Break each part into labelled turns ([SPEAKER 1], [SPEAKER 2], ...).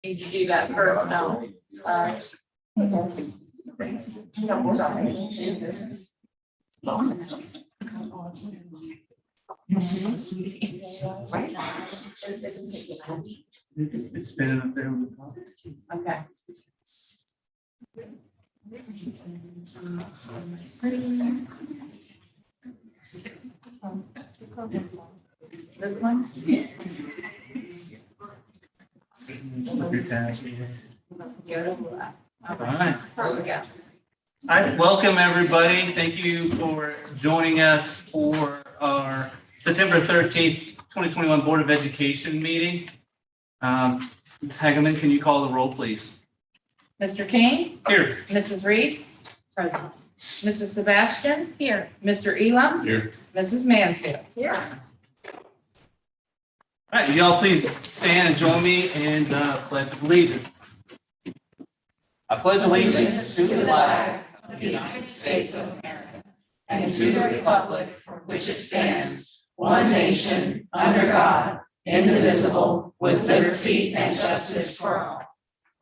[SPEAKER 1] Need to do that first, no. Sorry.
[SPEAKER 2] It's been up there on the top.
[SPEAKER 1] Okay. This one?
[SPEAKER 2] All right, welcome everybody. Thank you for joining us for our September 13th, 2021 Board of Education meeting. Ms. Hageman, can you call the roll, please?
[SPEAKER 1] Mr. King?
[SPEAKER 2] Here.
[SPEAKER 1] Mrs. Reese? Present. Mrs. Sebastian? Here. Mr. Elam?
[SPEAKER 2] Here.
[SPEAKER 1] Mrs. Mansfield? Here.
[SPEAKER 2] All right, y'all please stand and join me in the Pledge of Allegiance. I pledge allegiance to the flag
[SPEAKER 3] of the United States of America and to the republic for which it stands, one nation, under God, indivisible, with liberty and justice for all.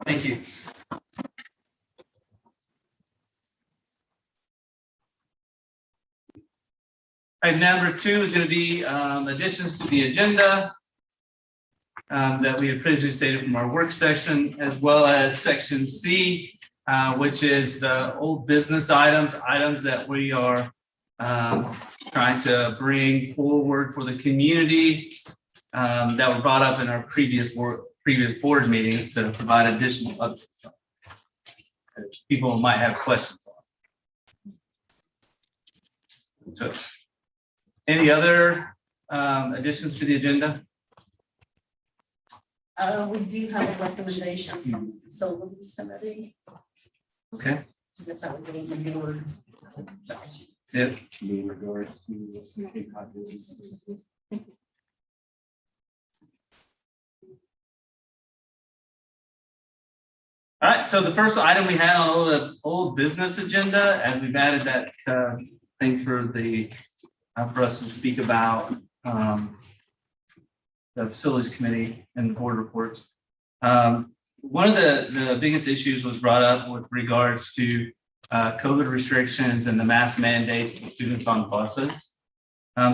[SPEAKER 2] Thank you. All right, number 2 is going to be additions to the agenda that we had previously stated from our work section, as well as section C, which is the old business items that we are trying to bring forward for the community that were brought up in our previous board meetings to provide additional updates. People might have questions on. So, any other additions to the agenda?
[SPEAKER 1] We do have a recommendation from the facilities committee.
[SPEAKER 2] Okay.
[SPEAKER 1] That's how we're getting the new words.
[SPEAKER 2] Yep. All right, so the first item we had on the old business agenda, as we've added that thing for us to speak about the facilities committee and the board reports. One of the biggest issues was brought up with regards to COVID restrictions and the mask mandates for students on buses.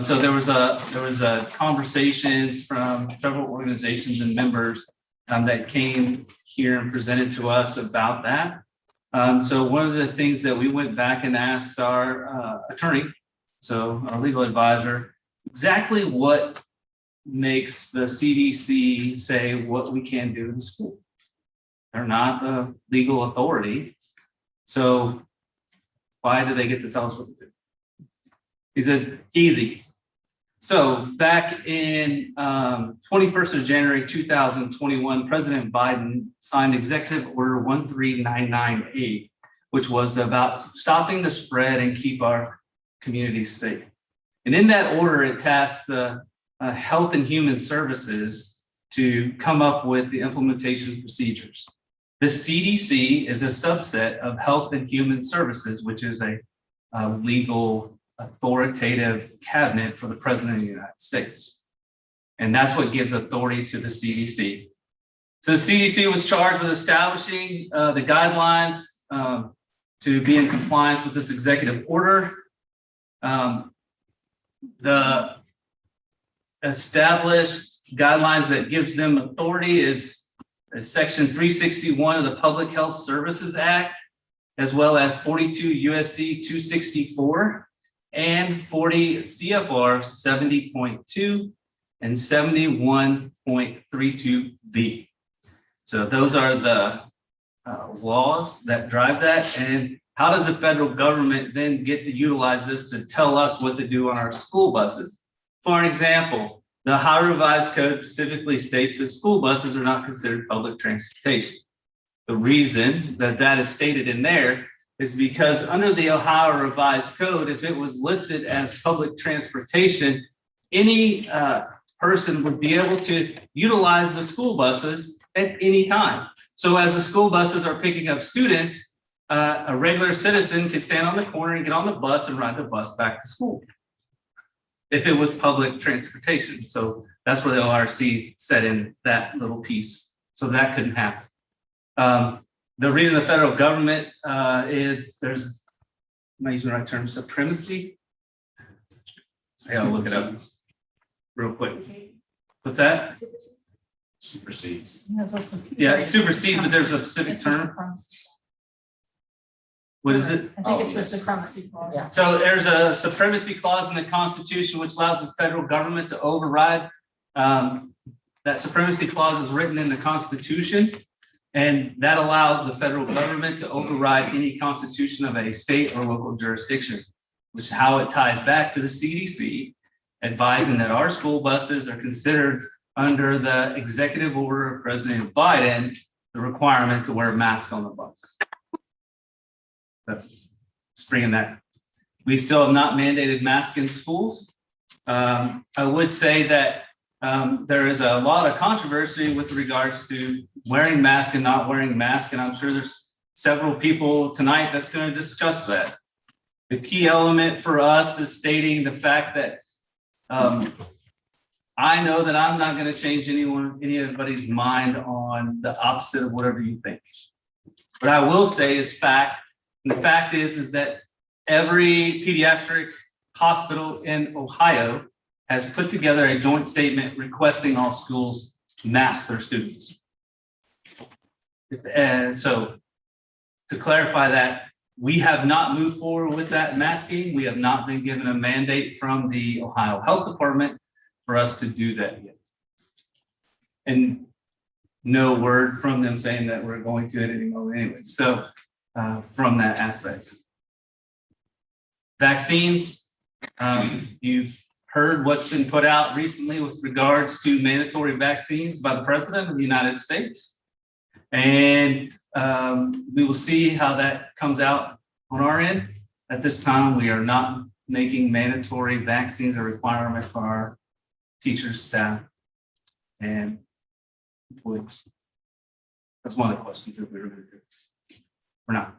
[SPEAKER 2] So there was a conversations from several organizations and members that came here and presented to us about that. So one of the things that we went back and asked our attorney, so our legal advisor, exactly what makes the CDC say what we can do in school. They're not the legal authority. So why do they get to tell us what to do? He said, easy. So back in 21st of January 2021, President Biden signed Executive Order 13998, which was about stopping the spread and keep our communities safe. And in that order, it tasked the Health and Human Services to come up with the implementation procedures. The CDC is a subset of Health and Human Services, which is a legal authoritative cabinet for the President of the United States. And that's what gives authority to the CDC. So the CDC was charged with establishing the guidelines to be in compliance with this executive order. The established guidelines that gives them authority is Section 361 of the Public Health Services Act, as well as 42 USC 264 and 40 CFR 70.2 and 71.32B. So those are the laws that drive that. And how does the federal government then get to utilize this to tell us what to do on our school buses? For an example, the Ohio Revised Code specifically states that school buses are not considered public transportation. The reason that that is stated in there is because under the Ohio Revised Code, if it was listed as public transportation, any person would be able to utilize the school buses at any time. So as the school buses are picking up students, a regular citizen could stand on the corner and get on the bus and ride the bus back to school if it was public transportation. So that's where the ORC set in that little piece so that couldn't happen. The reason the federal government is there's, am I using the right term, supremacy? I gotta look it up real quick. What's that?
[SPEAKER 4] Supersedes.
[SPEAKER 2] Yeah, it supersedes, but there's a specific term. What is it?
[SPEAKER 1] I think it's the supremacy clause.
[SPEAKER 3] Yeah.
[SPEAKER 2] So there's a supremacy clause in the Constitution which allows the federal government to override. That supremacy clause is written in the Constitution, and that allows the federal government to override any constitution of a state or local jurisdiction, which is how it ties back to the CDC, advising that our school buses are considered under the executive order of President Biden, the requirement to wear a mask on the bus. That's just bringing that. We still have not mandated masks in schools. I would say that there is a lot of controversy with regards to wearing masks and not wearing masks, and I'm sure there's several people tonight that's going to discuss that. The key element for us is stating the fact that I know that I'm not going to change anybody's mind on the opposite of whatever you think. What I will say is fact. And the fact is that every pediatric hospital in Ohio has put together a joint statement requesting all schools mask their students. And so to clarify that, we have not moved forward with that masking. We have not been given a mandate from the Ohio Health Department for us to do that yet. And no word from them saying that we're going to at any moment anyway. So from that aspect. Vaccines, you've heard what's been put out recently with regards to mandatory vaccines by the President of the United States. And we will see how that comes out on our end. At this time, we are not making mandatory vaccines a requirement for our teachers, staff, and employees. That's one of the questions that we were going to do. We're not.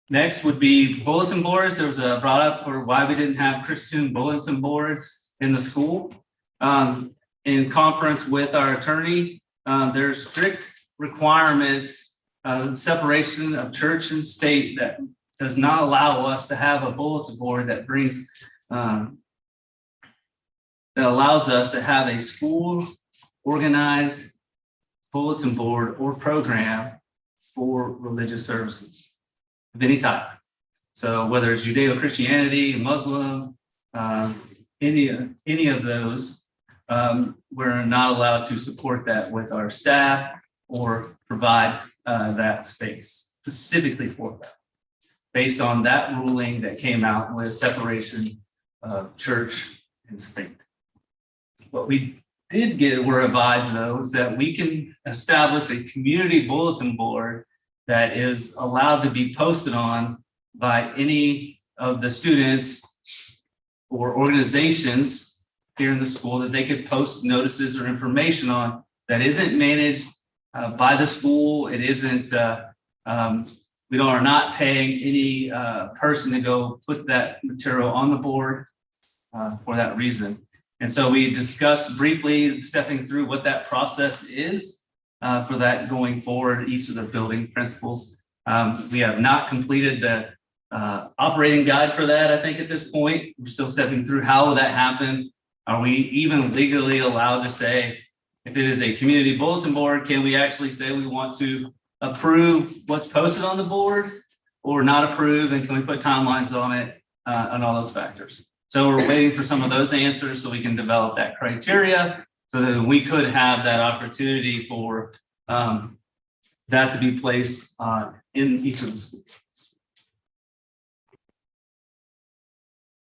[SPEAKER 2] Next would be bulletin boards. There was a brought up for why we didn't have Christian bulletin boards in the school. In conference with our attorney, there's strict requirements of separation of church and state that does not allow us to have a bulletin board that brings that allows us to have a school organized bulletin board or program for religious services of any type. So whether it's Judeo-Christianity, Muslim, any of those, we're not allowed to support that with our staff or provide that space specifically for that, based on that ruling that came out with separation of church and state. What we did get, were advised though, is that we can establish a community bulletin board that is allowed to be posted on by any of the students or organizations here in the school that they could post notices or information on that isn't managed by the school. It isn't, we are not paying any person to go put that material on the board for that reason. And so we discussed briefly stepping through what that process is for that going forward, each of the building principles. We have not completed the operating guide for that, I think, at this point. We're still stepping through how will that happen. Are we even legally allowed to say, if it is a community bulletin board, can we actually say we want to approve what's posted on the board or not approve? And can we put timelines on it and all those factors? So we're waiting for some of those answers so we can develop that criteria so that we could have that opportunity for that to be placed in each of the schools.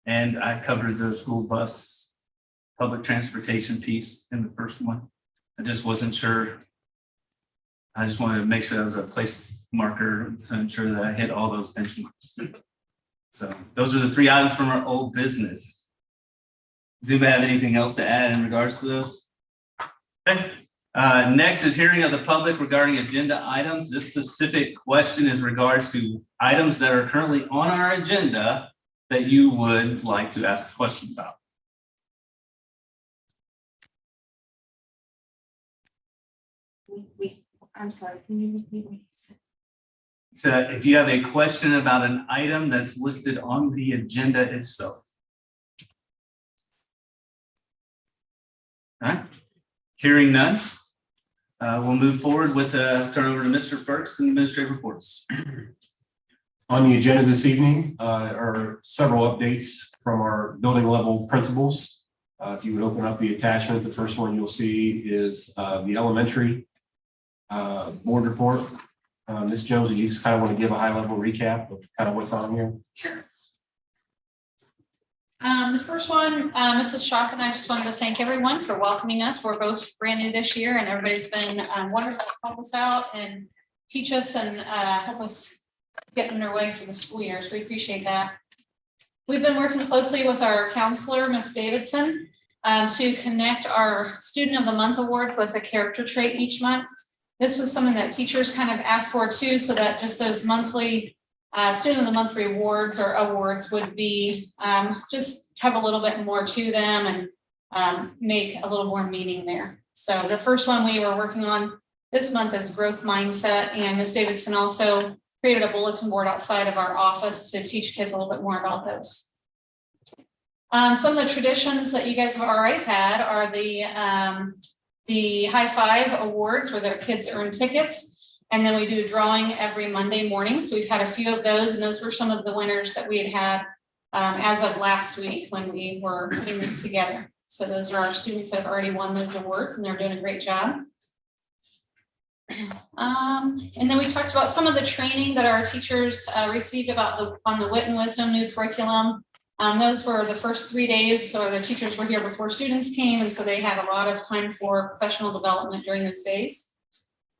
[SPEAKER 2] And I covered the school bus public transportation piece in the first one. I just wasn't sure. I just wanted to make sure that was a place marker to ensure that I hit all those benchmarks. So those are the three items from our old business. Does anybody have anything else to add in regards to those? Okay. Next is hearing of the public regarding agenda items. This specific question is regards to items that are currently on our agenda that you would like to ask a question about.
[SPEAKER 1] I'm sorry, can you repeat what you said?
[SPEAKER 2] So if you have a question about an item that's listed on the agenda itself. All right, hearing none, we'll move forward with the turn over to Mr. Firks and administrative reports.
[SPEAKER 5] On the agenda this evening are several updates from our building level principals. If you would open up the attachment, the first one you'll see is the elementary board report. Ms. Jones, do you just kind of want to give a high level recap of kind of what's on here?
[SPEAKER 6] Sure. The first one, Mrs. Shock and I just wanted to thank everyone for welcoming us. We're both brand new this year and everybody's been wonderful to help us out and teach us and help us get underway for the school year. So we appreciate that. We've been working closely with our counselor, Ms. Davidson, to connect our Student of the Month awards with a character trait each month. This was something that teachers kind of asked for too, so that just those monthly Student of the Month rewards or awards would be just have a little bit more to them and make a little more meaning there. So the first one we were working on this month is growth mindset, and Ms. Davidson also created a bulletin board outside of our office to teach kids a little bit more about those. Some of the traditions that you guys have already had are the high five awards where their kids earn tickets. And then we do a drawing every Monday morning. So we've had a few of those, and those were some of the winners that we had as of last week when we were putting this together. So those are our students that have already won those awards, and they're doing a great job. And then we talked about some of the training that our teachers received about on the Wit and Wisdom new curriculum. Those were the first 3 days, so the teachers were here before students came, and so they had a lot of time for professional development during those days.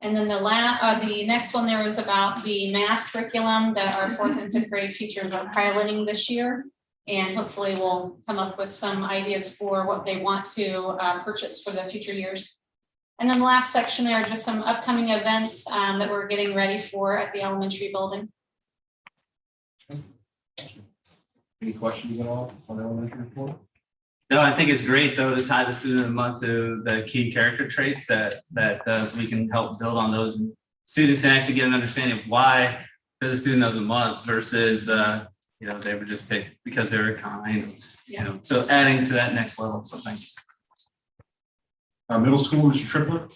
[SPEAKER 6] And then the next one there was about the math curriculum that our 4th and 5th grade teachers are piloting this year, and hopefully we'll come up with some ideas for what they want to purchase for the future years. And then the last section there are just some upcoming events that we're getting ready for at the elementary building.
[SPEAKER 5] Any questions at all on the elementary report?
[SPEAKER 2] No, I think it's great though to tie the Student of the Month to the key character traits that we can help build on those, and students can actually get an understanding of why they're the Student of the Month versus they were just picked because they were kind, so adding to that next level. So thank you.
[SPEAKER 5] Middle school, Mr. Triplett.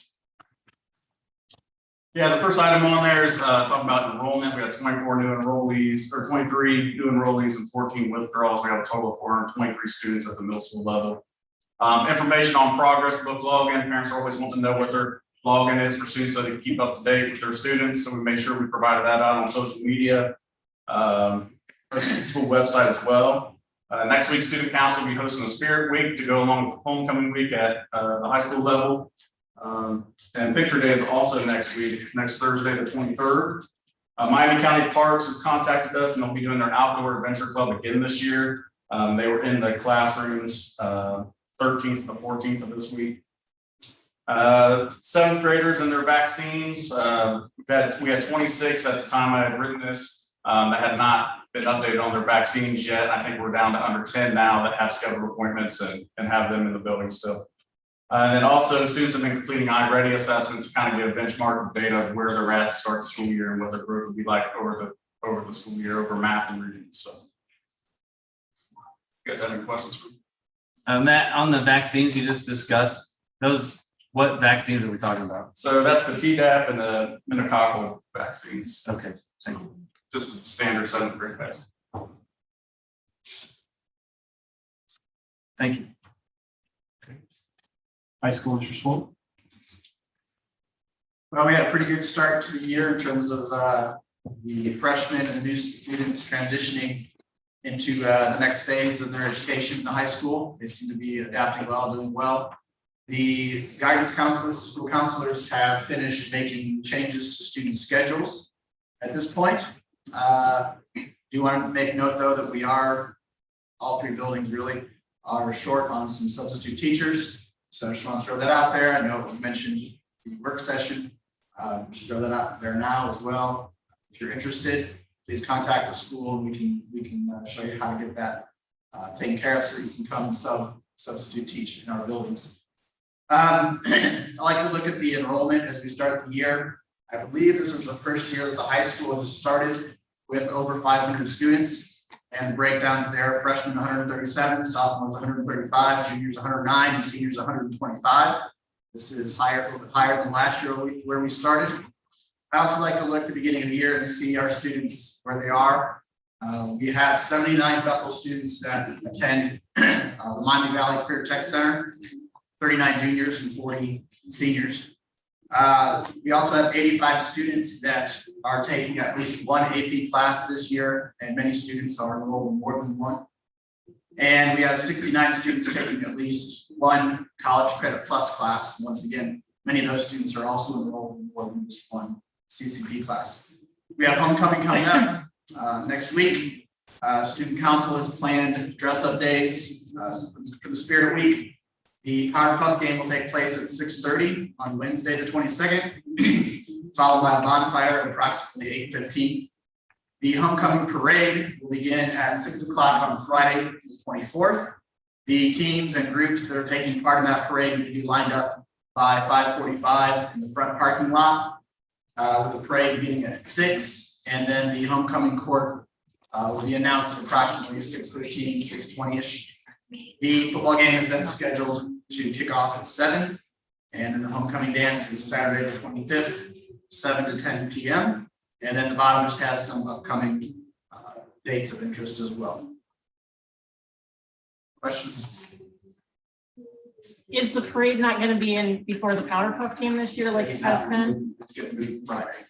[SPEAKER 4] Yeah, the first item on there is talking about enrollment. We have 24 new enrollees, or 23 new enrollees and 14 withdrawals. We have a total of 423 students at the middle school level. Information on progress book login. Parents always want to know what their login is for students so they can keep up to date with their students. So we make sure we provided that out on social media, school website as well. Next week, Student Council will be hosting a Spirit Week to go along with the Homecoming Week at the high school level. And Picture Day is also next week, next Thursday, the 23rd. Miami County Parks has contacted us, and they'll be doing their Outdoor Adventure Club again this year. They were in the classrooms 13th and the 14th of this week. 7th graders and their vaccines. We had 26 at the time I had written this that had not been updated on their vaccines yet. I think we're down to under 10 now that have scheduled appointments and have them in the building still. And then also students have been completing iReady assessments to kind of get a benchmark of data of where they're at to start the school year and what their growth will be like over the school year over math and reading. So you guys have any questions for me?
[SPEAKER 2] Matt, on the vaccines you just discussed, what vaccines are we talking about?
[SPEAKER 4] So that's the Tdap and the meningococcal vaccines.
[SPEAKER 2] Okay, thank you.
[SPEAKER 4] Just a standard 7th grade vaccine.
[SPEAKER 2] Thank you.
[SPEAKER 5] High school, Mr. Swope.
[SPEAKER 7] Well, we had a pretty good start to the year in terms of the freshmen and the new students transitioning into the next phase of their education in the high school. They seem to be adapting well, doing well. The guidance counselors, school counselors have finished making changes to student schedules at this point. Do want to make note though that we are, all 3 buildings really are short on some substitute teachers. So I just want to throw that out there. I know we mentioned the work session. Just throw that out there now as well. If you're interested, please contact the school and we can show you how to get that taken care of so you can come and substitute teach in our buildings. I like to look at the enrollment as we start the year. I believe this is the first year that the high school has started with over 500 students. And the breakdowns there, freshmen 137, sophomores 135, juniors 109, and seniors 125. This is higher, a little bit higher than last year where we started. I also like to look at the beginning of the year and see our students where they are. We have 79 Bethel students that attend the Miami Valley Career Tech Center, 39 juniors and 40 seniors. We also have 85 students that are taking at least one AP class this year, and many students are enrolled in more than one. And we have 69 students taking at least one College Credit Plus class. Once again, many of those students are also enrolled in more than just one CCP class. We have homecoming coming up next week. Student Council has planned dress-up days for the Spirit Week. The Powder Puff game will take place at 6:30 on Wednesday, the 22nd, followed by a bonfire at approximately 8:15. The homecoming parade will begin at 6 o'clock on Friday, the 24th. The teams and groups that are taking part in that parade need to be lined up by 5:45 in the front parking lot, with the parade beginning at 6, and then the homecoming court will be announced at approximately 6:15, 6:20-ish. The football game is then scheduled to kick off at 7, and then the homecoming dance is Saturday the 25th, 7 to 10 p.m. And then the bottom just has some upcoming dates of interest as well. Questions?
[SPEAKER 8] Is the parade not going to be in before the Powder Puff game this year like it has been?
[SPEAKER 7] It's going to be Friday.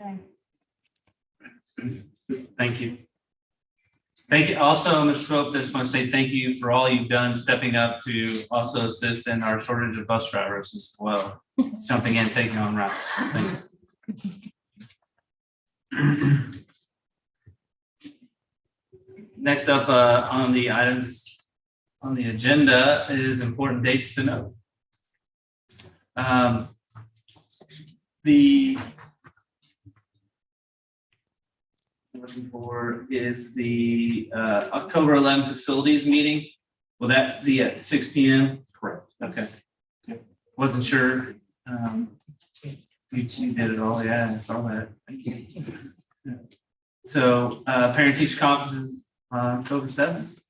[SPEAKER 8] Okay.
[SPEAKER 2] Thank you. Thank you. Also, Mr. Phillips, I just want to say thank you for all you've done stepping up to also assist in our shortage of bus drivers as well. Jumping in, taking on routes. Thank you. Next up on the items on the agenda is important dates to note. The looking for is the October 11th facilities meeting. Will that be at 6 p.m.?
[SPEAKER 5] Correct.
[SPEAKER 2] Okay. Wasn't sure. You did it all. Yeah, I saw that. Thank you. Yeah. So parent teacher conferences on October 7th.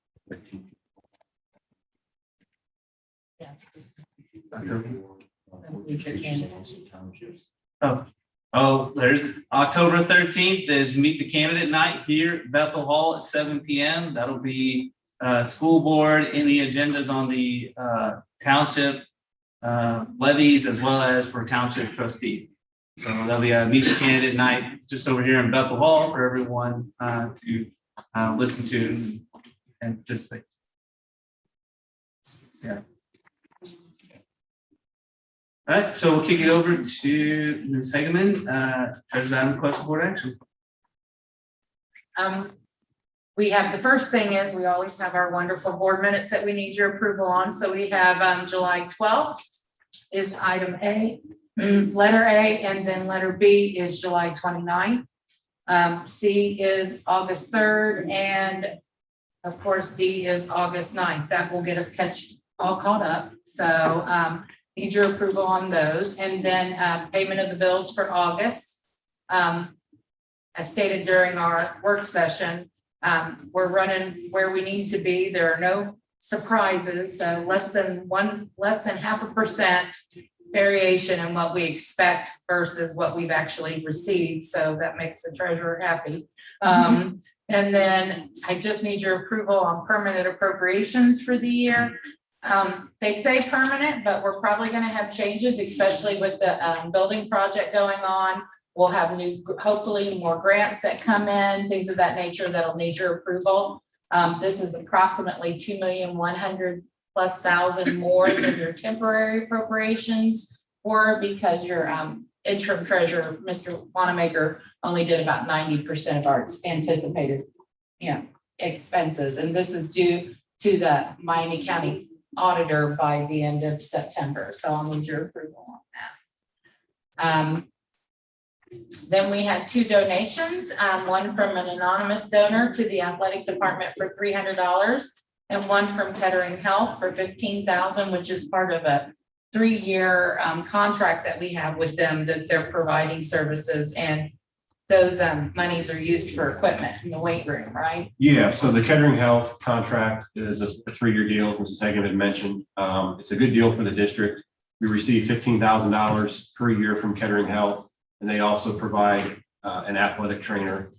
[SPEAKER 2] Oh, there's October 13th is meet the candidate night here at Bethel Hall at 7 p.m. That'll be school board, any agendas on the township levies as well as for township trustee. So there'll be a meet the candidate night just over here in Bethel Hall for everyone to listen to and participate. Yeah. All right, so we'll kick it over to Ms. Hageman, Treasurer's item request for board action.
[SPEAKER 1] We have, the first thing is we always have our wonderful board minutes that we need your approval on. So we have July 12th is item A, letter A, and then letter B is July 29th. C is August 3rd, and of course, D is August 9th. That will get us all caught up. So need your approval on those. And then payment of the bills for August. As stated during our work session, we're running where we need to be. There are no surprises. So less than 0.5% variation in what we expect versus what we've actually received. So that makes the treasurer happy. And then I just need your approval on permanent appropriations for the year. They say permanent, but we're probably going to have changes, especially with the building project going on. We'll have hopefully more grants that come in, things of that nature that'll need your approval. This is approximately $2,100,000+ more than your temporary appropriations, or because your interim treasurer, Mr. Wanamaker, only did about 90% of our anticipated, expenses, and this is due to the Miami County auditor by the end of September. So I'll need your approval on that. Then we had 2 donations, one from an anonymous donor to the athletic department for $300, and one from Kettering Health for $15,000, which is part of a 3-year contract that we have with them that they're providing services, and those monies are used for equipment in the weight room, right?
[SPEAKER 5] Yeah, so the Kettering Health contract is a 3-year deal, as Mrs. Hagan had mentioned. It's a good deal for the district. We receive $15,000 per year from Kettering Health, and they also provide an athletic trainer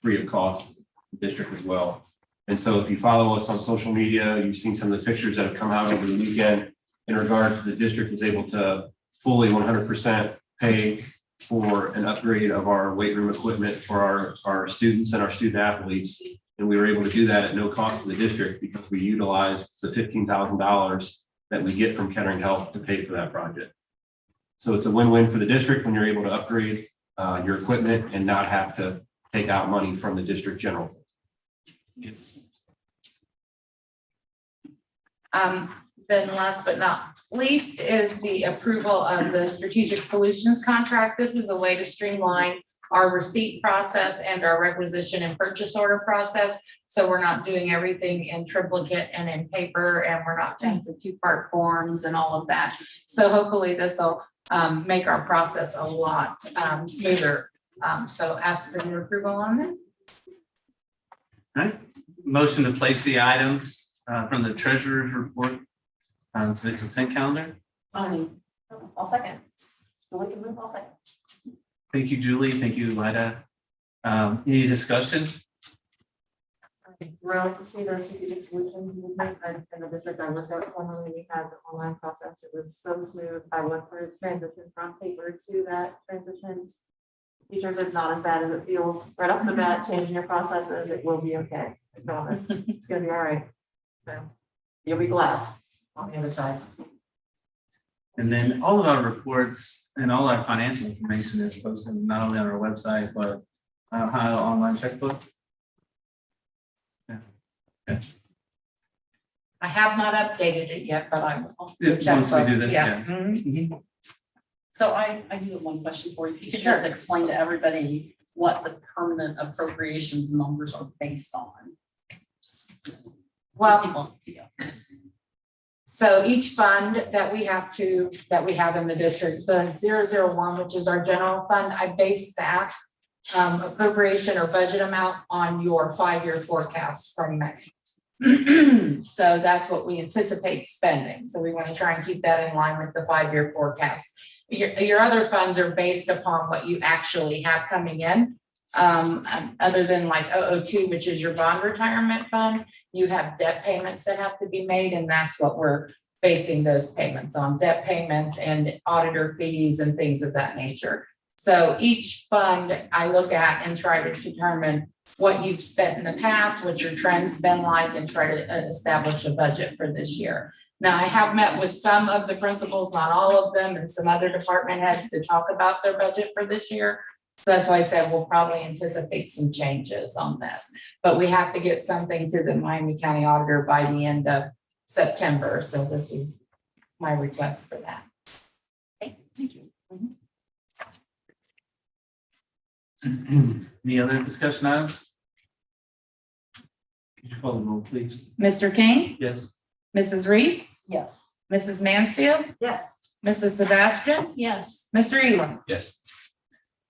[SPEAKER 5] free of cost to the district as well. And so if you follow us on social media, you've seen some of the pictures that have come out over the weekend in regard to the district is able to fully 100% pay for an upgrade of our weight room equipment for our students and our student athletes. And we were able to do that at no cost to the district because we utilized the $15,000 that we get from Kettering Health to pay for that project. So it's a win-win for the district when you're able to upgrade your equipment and not have to take out money from the district general.
[SPEAKER 2] Yes.
[SPEAKER 1] Then last but not least is the approval of the strategic solutions contract. This is a way to streamline our receipt process and our requisition and purchase order process. So we're not doing everything in triplicate and in paper, and we're not paying for 2-part forms and all of that. So hopefully this will make our process a lot smoother. So ask for your approval on that.
[SPEAKER 2] All right, motion to place the items from the treasurer's report to the consent calendar.
[SPEAKER 8] I'll second. I'll second.
[SPEAKER 2] Thank you, Julie. Thank you, Lida. Any discussion?
[SPEAKER 9] Thrilled to see the strategic solutions movement and the district I worked at formerly, we had the online process. It was so smooth. I went through transition from paper to that transition. Teachers, it's not as bad as it feels right off the bat. Changing your processes, it will be okay. I promise. It's gonna be all right. So you'll be glad on the other side.
[SPEAKER 2] And then all of our reports and all our financial information is posted not only on our website, but Ohio online checkbook.
[SPEAKER 1] I have not updated it yet, but I will.
[SPEAKER 2] Once we do this,
[SPEAKER 1] Yes.
[SPEAKER 2] yeah. Mhm.
[SPEAKER 3] So I do have one question for you. If you could
[SPEAKER 1] Sure.
[SPEAKER 3] just explain to everybody what the permanent appropriations numbers are based on.
[SPEAKER 1] Well,
[SPEAKER 3] People, yeah.
[SPEAKER 1] so each fund that we have in the district, the 001, which is our general fund, I base that appropriation or budget amount on your 5-year forecast from May. So that's what we anticipate spending. So we want to try and keep that in line with the 5-year forecast. Your other funds are based upon what you actually have coming in. Other than like 002, which is your bond retirement fund, you have debt payments that have to be made, and that's what we're basing those payments on, debt payments and auditor fees and things of that nature. So each fund I look at and try to determine what you've spent in the past, what your trend's been like, and try to establish a budget for this year. Now, I have met with some of the principals, not all of them, and some other department heads to talk about their budget for this year. So that's why I said we'll probably anticipate some changes on this, but we have to get something to the Miami County Auditor by the end of September. So this is my request for that.
[SPEAKER 3] Okay, thank you.
[SPEAKER 2] Any other discussion items? Could you call the roll, please?
[SPEAKER 1] Mr. King,
[SPEAKER 2] Yes.
[SPEAKER 1] Mrs. Reese,
[SPEAKER 3] Yes.
[SPEAKER 1] Mrs. Mansfield,
[SPEAKER 9] Yes.
[SPEAKER 1] Mrs. Sebastian,
[SPEAKER 8] Yes.
[SPEAKER 1] Mr. Elam.
[SPEAKER 5] Yes.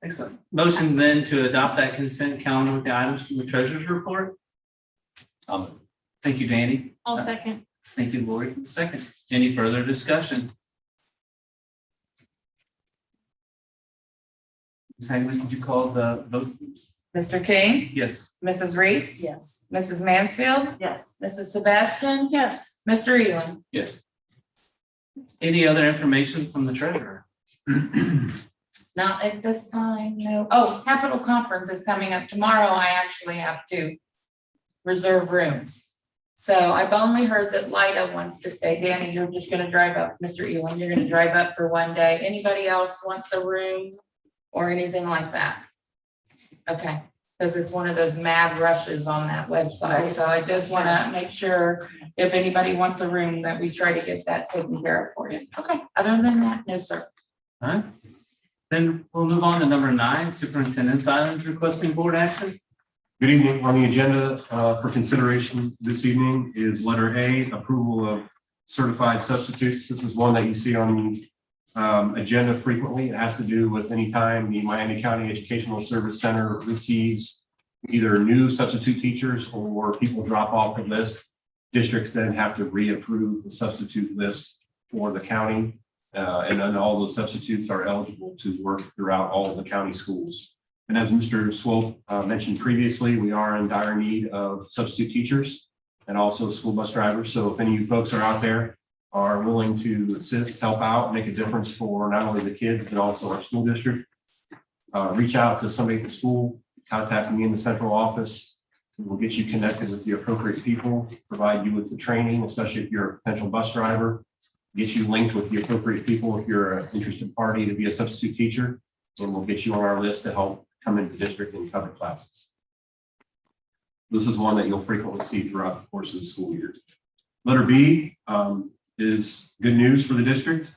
[SPEAKER 2] Excellent. Motion then to adopt that consent calendar with the items from the treasurer's report. Thank you, Danny.
[SPEAKER 8] I'll second.
[SPEAKER 2] Thank you, Lori. Second. Any further discussion? Ms. Hageman, could you call the vote?
[SPEAKER 1] Mr. King,
[SPEAKER 2] Yes.
[SPEAKER 1] Mrs. Reese,
[SPEAKER 3] Yes.
[SPEAKER 1] Mrs. Mansfield,
[SPEAKER 9] Yes.
[SPEAKER 1] Mrs. Sebastian,
[SPEAKER 8] Yes.
[SPEAKER 1] Mr. Elam.
[SPEAKER 5] Yes.
[SPEAKER 2] Any other information from the treasurer?
[SPEAKER 1] Not at this time, no. Oh, Capital Conference is coming up tomorrow. I actually have to reserve rooms. So I've only heard that Lida wants to stay. Danny, you're just gonna drive up, Mr. Elam, you're gonna drive up for one day. Anybody else wants a room or anything like that? Okay, because it's one of those mad rushes on that website. So I just wanna make sure if anybody wants a room that we try to get that taken care of for you. Okay, other than that, no, sir.
[SPEAKER 2] All right. Then we'll move on to number 9, Superintendents Island requesting board action.
[SPEAKER 5] Good evening. On the agenda for consideration this evening is letter A, approval of certified substitutes. This is one that you see on the agenda frequently. It has to do with any time the Miami County Educational Service Center receives either new substitute teachers or people drop off the list. Districts then have to reapprove the substitute list for the county. And then all those substitutes are eligible to work throughout all of the county schools. And as Mr. Swope mentioned previously, we are in dire need of substitute teachers and also school bus drivers. So if any of you folks are out there are willing to assist, help out, make a difference for not only the kids, but also our school district, reach out to somebody at the school, contact me in the central office. We'll get you connected with the appropriate people, provide you with the training, especially if you're a potential bus driver, get you linked with the appropriate people if you're an interested party to be a substitute teacher, and we'll get you on our list to help come into the district and cover classes. This is one that you'll frequently see throughout the course of the school year. Letter B is good news for the district.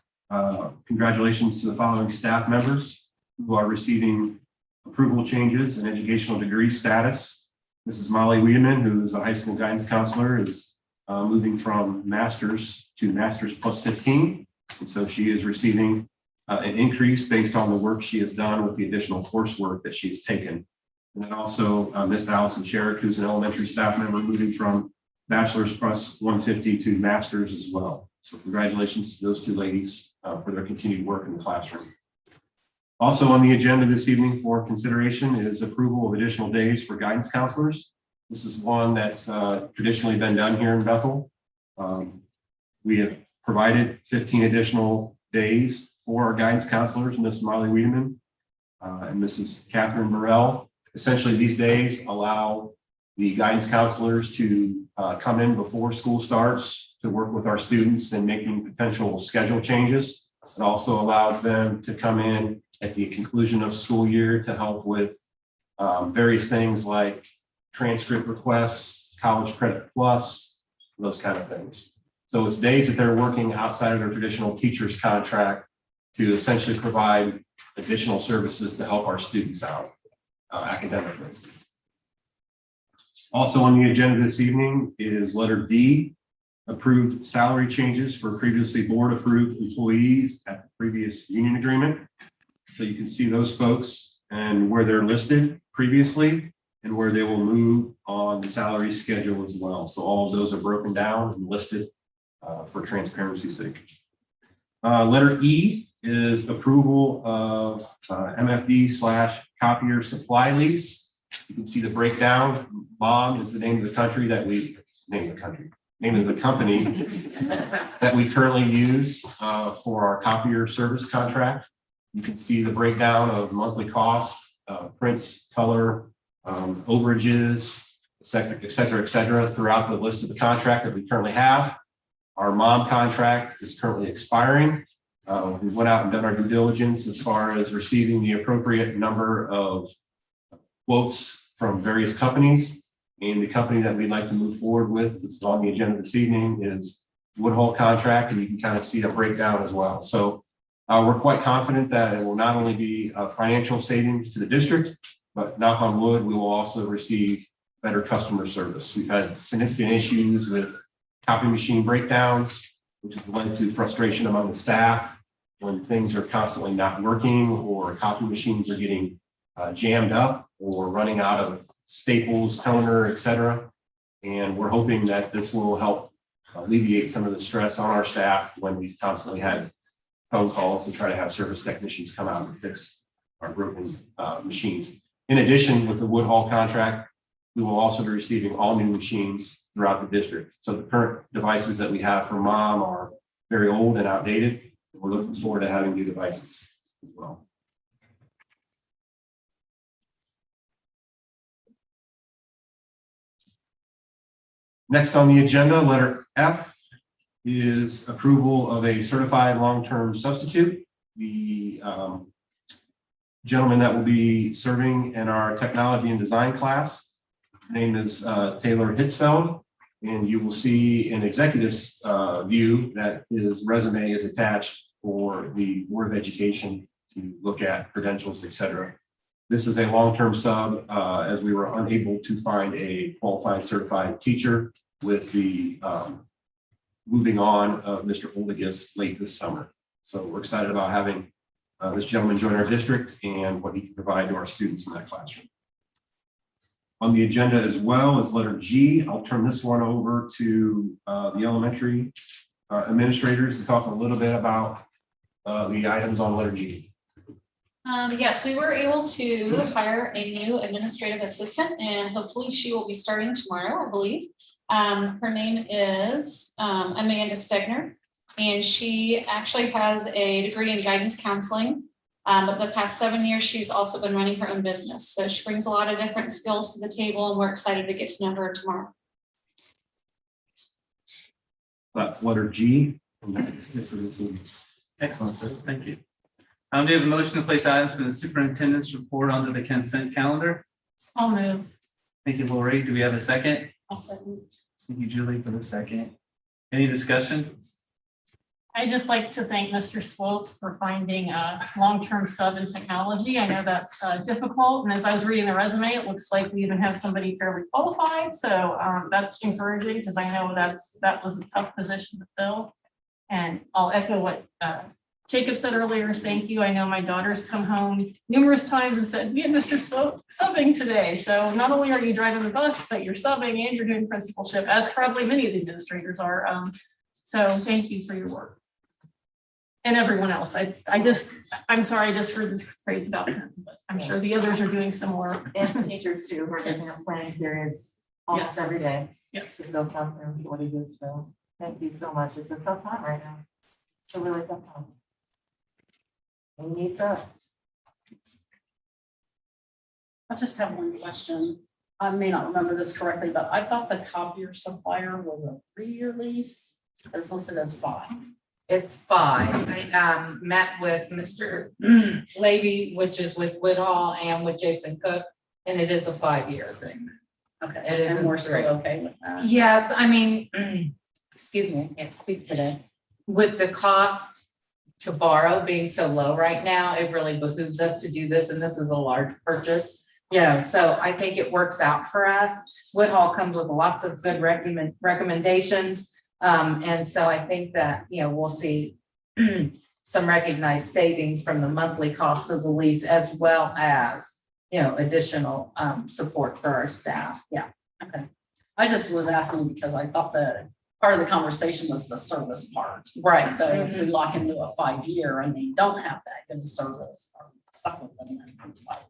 [SPEAKER 5] Congratulations to the following staff members who are receiving approval changes in educational degree status. Mrs. Molly Wiedemann, who is a high school guidance counselor, is moving from master's to master's plus 15. And so she is receiving an increase based on the work she has done with the additional coursework that she's taken. And then also Miss Allison Sherrick, who's an elementary staff member, moving from bachelor's plus 150 to master's as well. So congratulations to those two ladies for their continued work in the classroom. Also on the agenda this evening for consideration is approval of additional days for guidance counselors. This is one that's traditionally been done here in Bethel. We have provided 15 additional days for our guidance counselors, Ms. Molly Wiedemann and Mrs. Catherine Burrell. Essentially, these days allow the guidance counselors to come in before school starts to work with our students and making potential schedule changes. It also allows them to come in at the conclusion of school year to help with various things like transcript requests, college credit plus, those kind of things. So it's days that they're working outside of their traditional teacher's contract to essentially provide additional services to help our students out academically. Also on the agenda this evening is letter D, approved salary changes for previously board approved employees at the previous union agreement. So you can see those folks and where they're listed previously and where they will move on the salary schedule as well. So all of those are broken down and listed for transparency's sake. Letter E is approval of MFD/copier supply lease. You can see the breakdown. MOM is the name of the country that we name of the company that we currently use for our copier service contract. You can see the breakdown of monthly costs, prints, color, overages, et cetera, throughout the list of the contract that we currently have. Our MOM contract is currently expiring. We went out and done our due diligence as far as receiving the appropriate number of quotes from various companies. And the company that we'd like to move forward with, that's on the agenda this evening, is Woodhull contract, and you can kind of see a breakdown as well. So we're quite confident that it will not only be a financial savings to the district, but knock on wood, we will also receive better customer service. We've had significant issues with copy machine breakdowns, which has led to frustration among the staff when things are constantly not working or copy machines are getting jammed up or running out of staples, toner, et cetera. And we're hoping that this will help alleviate some of the stress on our staff when we've constantly had phone calls to try to have service technicians come out and fix our broken machines. In addition, with the Woodhull contract, we will also be receiving all new machines throughout the district. So the current devices that we have for MOM are very old and outdated. We're looking forward to having new devices as well. Next on the agenda, letter F is approval of a certified long-term substitute. The gentleman that will be serving in our technology and design class, his name is Taylor Hitzfeld, and you will see in executive's view that his resume is attached for the Board of Education to look at credentials, et cetera. This is a long-term sub, as we were unable to find a qualified certified teacher with the moving on of Mr. Oldigas late this summer. So we're excited about having this gentleman join our district and what he can provide to our students in that classroom. On the agenda as well as letter G, I'll turn this one over to the elementary administrators to talk a little bit about the items on letter G.
[SPEAKER 6] Yes, we were able to hire a new administrative assistant and hopefully she will be starting tomorrow, I believe. Her name is Amanda Stegner, and she actually has a degree in guidance counseling. But the past 7 years, she's also been running her own business. So she brings a lot of different skills to the table and we're excited to get to know her tomorrow.
[SPEAKER 5] That's letter G. And that is it for this evening.
[SPEAKER 2] Excellent, sir. Thank you. Do we have a motion to place items for the superintendent's report onto the consent calendar?
[SPEAKER 8] I'll move.
[SPEAKER 2] Thank you, Lori. Do we have a second?
[SPEAKER 8] I'll second.
[SPEAKER 2] Thank you, Julie, for the second. Any discussion?
[SPEAKER 8] I'd just like to thank Mr. Swope for finding a long-term sub in technology. I know that's difficult. And as I was reading the resume, it looks like we even have somebody fairly qualified. So that's encouraging because I know that was a tough position to fill. And I'll echo what Jacob said earlier. Thank you. I know my daughter's come home numerous times and said, we had Mr. Swope subbing today. So not only are you driving the bus, but you're subbing and you're doing principalship, as probably many of the administrators are. So thank you for your work. And everyone else. I'm sorry, I just heard this praise about him, but I'm sure the others are doing similar.
[SPEAKER 9] And teachers too, who are taking up planning periods almost
[SPEAKER 8] Yes.
[SPEAKER 9] every day.
[SPEAKER 8] Yes.
[SPEAKER 9] To go count them, what he does, so thank you so much. It's a tough time right now. It's a really tough time. He needs us.
[SPEAKER 10] I just have one question. I may not remember this correctly, but I thought the copier supplier was a 3-year lease. It's listed as 5.
[SPEAKER 1] It's 5. I met with Mr. Levy, which is with Woodhall and with Jason Cook, and it is a 5-year agreement.
[SPEAKER 10] Okay,
[SPEAKER 1] It isn't
[SPEAKER 10] and we're still
[SPEAKER 1] 3.
[SPEAKER 10] okay with that.
[SPEAKER 1] Yes, I mean, excuse me, I can't speak today. With the cost to borrow being so low right now, it really behooves us to do this, and this is a large purchase. You know, so I think it works out for us. Woodhall comes with lots of good recommendations. And so I think that, you know, we'll see some recognized savings from the monthly cost of the lease as well as, you know, additional support for our staff. Yeah.
[SPEAKER 10] Okay. I just was asking because I thought the part of the conversation was the service part.
[SPEAKER 1] Right.
[SPEAKER 10] So if we lock into a 5-year and they don't have that good service, are we stuck with them for 5 years?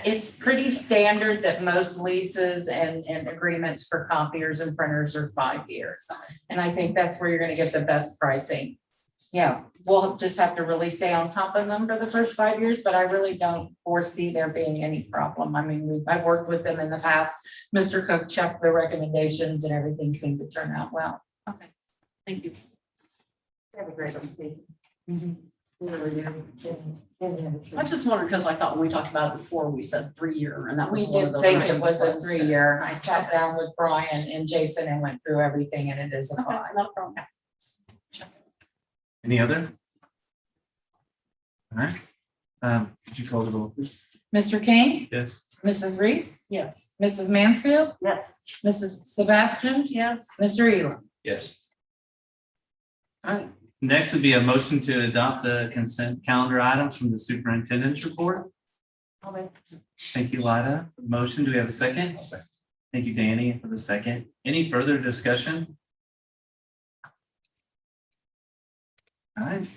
[SPEAKER 1] It's pretty standard that most leases and agreements for copiers and printers are 5 years. And I think that's where you're gonna get the best pricing. Yeah, we'll just have to really stay on top of them for the first 5 years, but I really don't foresee there being any problem. I mean, I've worked with them in the past. Mr. Cook checked the recommendations and everything seemed to turn out well.
[SPEAKER 10] Okay, thank you.
[SPEAKER 9] They have a great reputation. We really do. In the industry.
[SPEAKER 10] I just wondered because I thought when we talked about it before, we said 3-year and that was
[SPEAKER 1] We
[SPEAKER 10] one of
[SPEAKER 1] did
[SPEAKER 10] those.
[SPEAKER 1] think it was a
[SPEAKER 10] reasons.
[SPEAKER 1] 3-year. I sat down with Brian and Jason and went through everything and it is a
[SPEAKER 10] Okay,
[SPEAKER 1] 5.
[SPEAKER 10] no problem. Check it.
[SPEAKER 2] Any other? All right. Could you call the roll, please?
[SPEAKER 1] Mr. King,
[SPEAKER 2] Yes.
[SPEAKER 1] Mrs. Reese,
[SPEAKER 10] Yes.
[SPEAKER 1] Mrs. Mansfield,
[SPEAKER 9] Yes.
[SPEAKER 1] Mrs. Sebastian,
[SPEAKER 10] Yes.
[SPEAKER 1] Mr. Elam.
[SPEAKER 2] Yes. All right. Next would be a motion to adopt the consent calendar items from the superintendent's report.
[SPEAKER 9] I'll make-
[SPEAKER 2] Thank you, Lida. Motion, do we have a second? Thank you, Danny, for the second. Any further discussion? All right.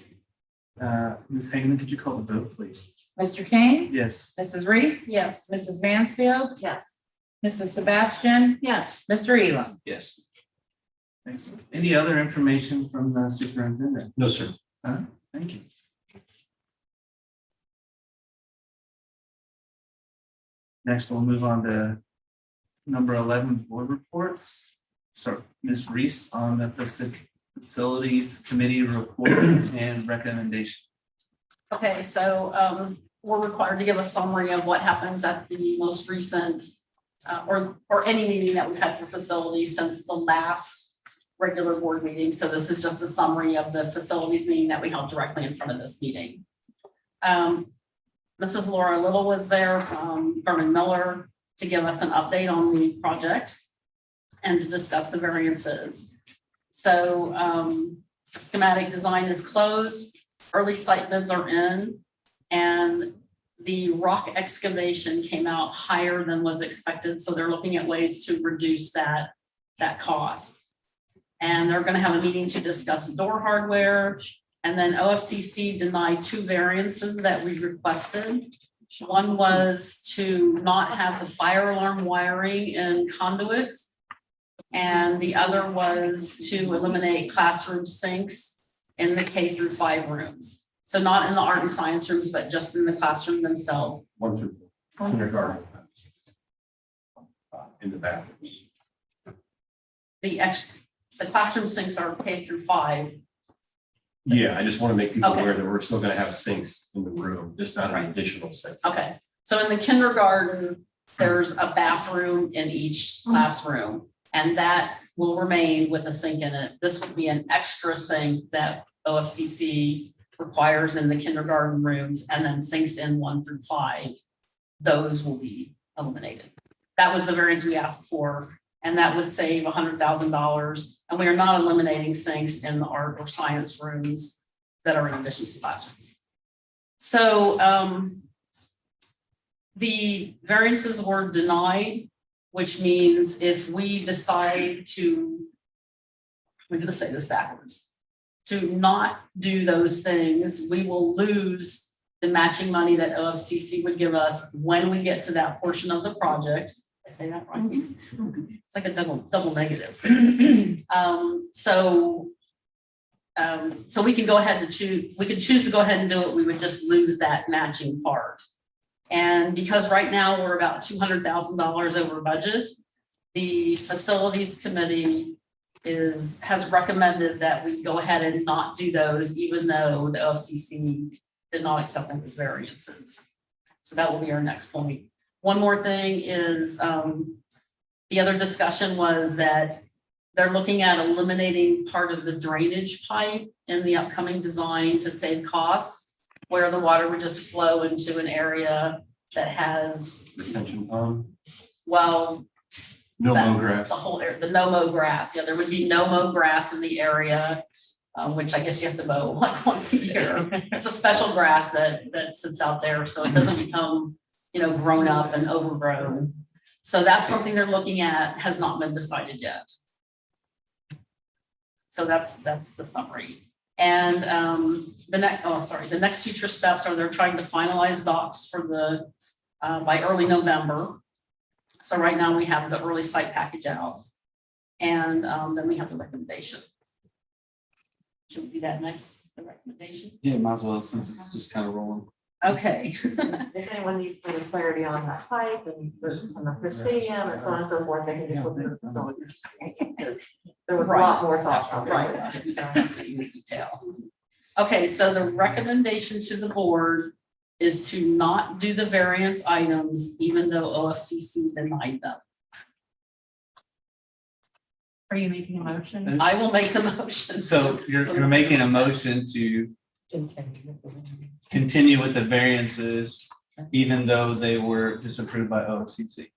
[SPEAKER 2] Ms. Hagan, could you call the vote, please?
[SPEAKER 1] Mr. King,
[SPEAKER 2] Yes.
[SPEAKER 1] Mrs. Reese.
[SPEAKER 10] Yes.
[SPEAKER 1] Mrs. Mansfield,
[SPEAKER 9] Yes.
[SPEAKER 1] Mrs. Sebastian,
[SPEAKER 8] Yes.
[SPEAKER 1] Mr. Elam.
[SPEAKER 2] Yes. Thanks. Any other information from the superintendent?
[SPEAKER 5] No, sir.
[SPEAKER 2] Thank you. Next, we'll move on to number 11, board reports. So Ms. Reese on the facilities committee report and recommendation.
[SPEAKER 10] Okay, so we're required to give a summary of what happens at the most recent or any meeting that we've had for facilities since the last regular board meeting. So this is just a summary of the facilities meeting that we held directly in front of this meeting. Mrs. Laura Little was there from Berman Miller to give us an update on the project and to discuss the variances. So schematic design is closed, early site bids are in, and the rock excavation came out higher than was expected. So they're looking at ways to reduce that cost. And they're going to have a meeting to discuss door hardware. And then OFCC denied 2 variances that we requested. One was to not have the fire alarm wiring in conduits. And the other was to eliminate classroom sinks in the K-5 rooms. So not in the art and science rooms, but just in the classroom themselves.
[SPEAKER 5] 1 through 4, kindergarten. In the bathrooms.
[SPEAKER 10] The classroom sinks are K-5.
[SPEAKER 5] Yeah, I just want to make people
[SPEAKER 10] Okay.
[SPEAKER 5] aware that we're still going to have sinks in the room, just not an
[SPEAKER 10] Right.
[SPEAKER 5] additional sink.
[SPEAKER 10] Okay, so in the kindergarten, there's a bathroom in each classroom, and that will remain with a sink in it. This would be an extra sink that OFCC requires in the kindergarten rooms, and then sinks in 1 through 5. Those will be eliminated. That was the variance we asked for, and that would save $100,000. And we are not eliminating sinks in the art or science rooms that are in addition to classrooms. So the variances were denied, which means if we decide to, I'm going to say this backwards, to not do those things, we will lose the matching money that OFCC would give us when we get to that portion of the project. I say that right? It's like a double negative. So we can go ahead to choose, we can choose to go ahead and do it. We would just lose that matching part. And because right now we're about $200,000 over budget, the facilities committee has recommended that we go ahead and not do those, even though the OFCC did not accept them as variances. So that will be our next point. One more thing is the other discussion was that they're looking at eliminating part of the drainage pipe in the upcoming design to save costs, where the water would just flow into an area that has,
[SPEAKER 5] Retention pond,
[SPEAKER 10] well,
[SPEAKER 5] no
[SPEAKER 10] that-
[SPEAKER 5] mow grass.
[SPEAKER 10] the whole area, the no mow grass. Yeah, there would be no mow grass in the area, which I guess you have to mow like once a year. It's a special grass that sits out there, so it doesn't become, grown up and overgrown. So that's something they're looking at, has not been decided yet. So that's the summary. And the next future steps are they're trying to finalize docs for by early November. So right now we have the early site package out, and then we have the recommendation. Should we do that next, the recommendation?
[SPEAKER 2] Yeah, might as well, since it's just kind of rolling.
[SPEAKER 10] Okay.
[SPEAKER 9] If anyone needs further clarity on that pipe and the stadium and so on and so forth, they can just look at the facilities. There was a lot more talk on
[SPEAKER 10] Right,
[SPEAKER 9] that.
[SPEAKER 10] I didn't discuss it in detail. Okay, so the recommendation to the board is to not do the variance items, even though OFCC denied them.
[SPEAKER 8] Are you making a motion?
[SPEAKER 10] I will make the motion.
[SPEAKER 2] So you're making a motion to continue with the variances, even though they were disapproved by OFCC.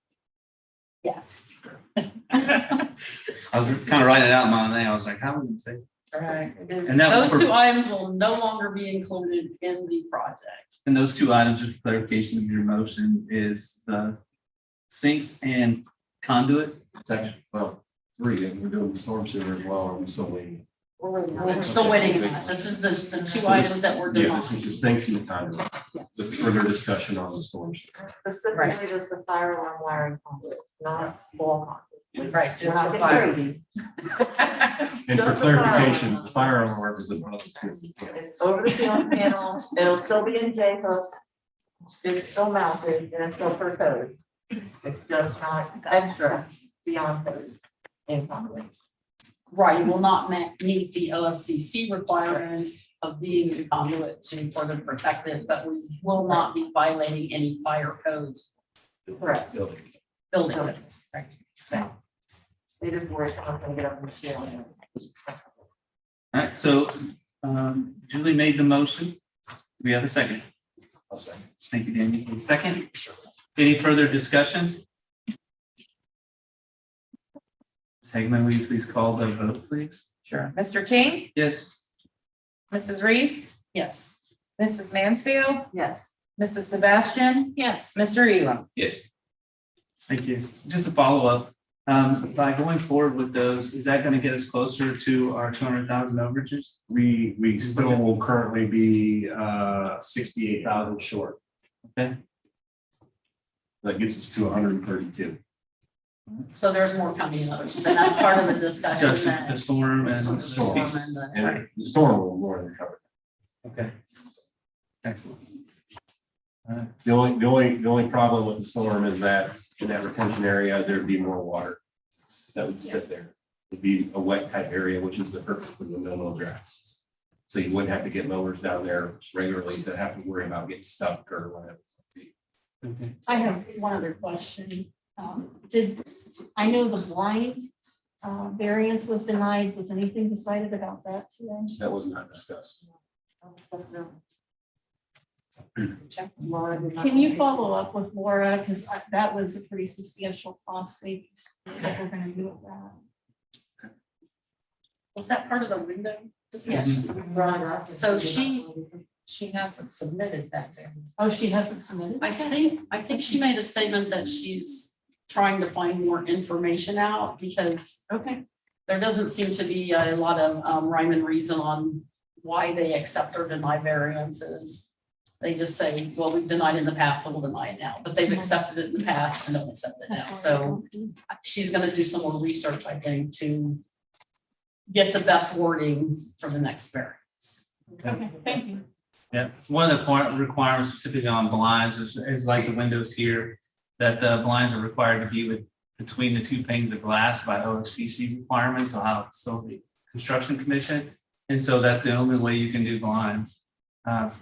[SPEAKER 10] Yes.
[SPEAKER 2] I was kind of writing it out in my name. I was like, how would you say?
[SPEAKER 10] Right.
[SPEAKER 2] And that was
[SPEAKER 10] Those
[SPEAKER 2] for-
[SPEAKER 10] 2 items will no longer be included in the project.
[SPEAKER 2] And those 2 items of clarification of your motion is the sinks and conduit.
[SPEAKER 5] Well, 3, and we're doing the storm sewer as well, are we still waiting?
[SPEAKER 10] We're still waiting on that. This is the 2 items that were
[SPEAKER 5] Yeah,
[SPEAKER 10] denied.
[SPEAKER 5] this is the sinks and the conduit,
[SPEAKER 10] Yes.
[SPEAKER 5] the further discussion on the storm sewer.
[SPEAKER 9] Specifically, just the fire alarm wiring conduit, not wall conduit.
[SPEAKER 10] Right,
[SPEAKER 9] We're
[SPEAKER 10] just
[SPEAKER 9] not
[SPEAKER 10] the
[SPEAKER 9] getting
[SPEAKER 10] fire.
[SPEAKER 9] crazy.
[SPEAKER 5] And for
[SPEAKER 9] Just the
[SPEAKER 5] clarification,
[SPEAKER 9] fire
[SPEAKER 5] the fire alarm is above the ceiling.
[SPEAKER 9] It's over the ceiling panel, it'll still be in J-post. It's still mounted and it's still per code. It's just not extra beyond code in conduits.
[SPEAKER 10] Right, you will not meet the OFCC requirements of being a conduit to further protect it, but we will not be violating any fire codes,
[SPEAKER 9] Correct.
[SPEAKER 10] building codes. Right. So,
[SPEAKER 9] They just worry someone's gonna get up in the ceiling.
[SPEAKER 2] All right, so Julie made the motion. We have a second.
[SPEAKER 5] I'll say.
[SPEAKER 2] Thank you, Danny. Second, any further discussion? Ms. Hagman, will you please call the vote, please?
[SPEAKER 1] Sure. Mr. King,
[SPEAKER 2] Yes.
[SPEAKER 1] Mrs. Reese,
[SPEAKER 10] Yes.
[SPEAKER 1] Mrs. Mansfield,
[SPEAKER 9] Yes.
[SPEAKER 1] Mrs. Sebastian,
[SPEAKER 8] Yes.
[SPEAKER 1] Mr. Elam.
[SPEAKER 2] Yes. Thank you. Just a follow-up, by going forward with those, is that gonna get us closer to our 200,000 overages?
[SPEAKER 5] We still will currently be 68,000 short.
[SPEAKER 2] Okay.
[SPEAKER 5] That gets us to 132.
[SPEAKER 10] So there's more coming in others, then that's part of the discussion.
[SPEAKER 2] Just the
[SPEAKER 10] that-
[SPEAKER 2] storm and.
[SPEAKER 10] So the storm and the-
[SPEAKER 5] And the storm will more than cover.
[SPEAKER 2] Okay. Excellent.
[SPEAKER 5] The only problem with the storm is that in that retention area, there'd be more water that would sit there. It'd be a wet type area, which is the purpose of the no-mow grass. So you wouldn't have to get mowers down there regularly to have to worry about getting stuck or whatever.
[SPEAKER 2] Okay.
[SPEAKER 8] I have one other question. I know the blind variance was denied. Was anything decided about that today?
[SPEAKER 5] That was not discussed.
[SPEAKER 8] Can you follow up with Laura? Because that was a pretty substantial cost savings that we're gonna do with that.
[SPEAKER 10] Was that part of the window?
[SPEAKER 1] Yes.
[SPEAKER 10] So
[SPEAKER 1] She hasn't submitted that there.
[SPEAKER 8] Oh, she hasn't submitted?
[SPEAKER 10] I think she made a statement that she's trying to find more information out because
[SPEAKER 8] Okay.
[SPEAKER 10] there doesn't seem to be a lot of rhyme and reason on why they accept or deny variances. They just say, well, we've denied in the past, so we'll deny it now, but they've accepted it in the past and don't accept it now. So she's gonna do some more research, I think, to get the best wording for the next variance.
[SPEAKER 8] Okay, thank you.
[SPEAKER 2] Yeah, one of the requirements specifically on blinds is like the windows here, that the blinds are required to be between the two panes of glass by OSCC requirements, Ohio Facility Construction Commission. And so that's the only way you can do blinds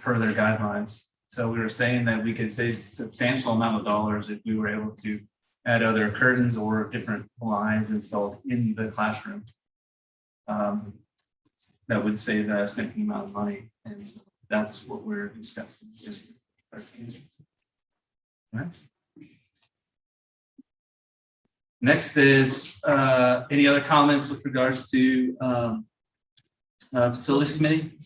[SPEAKER 2] per their guidelines. So we were saying that we could save substantial amount of dollars if we were able to add other curtains or different blinds installed in the classroom. That would save a significant amount of money. And that's what we're discussing. All right. Next is any other comments with regards to facilities committee?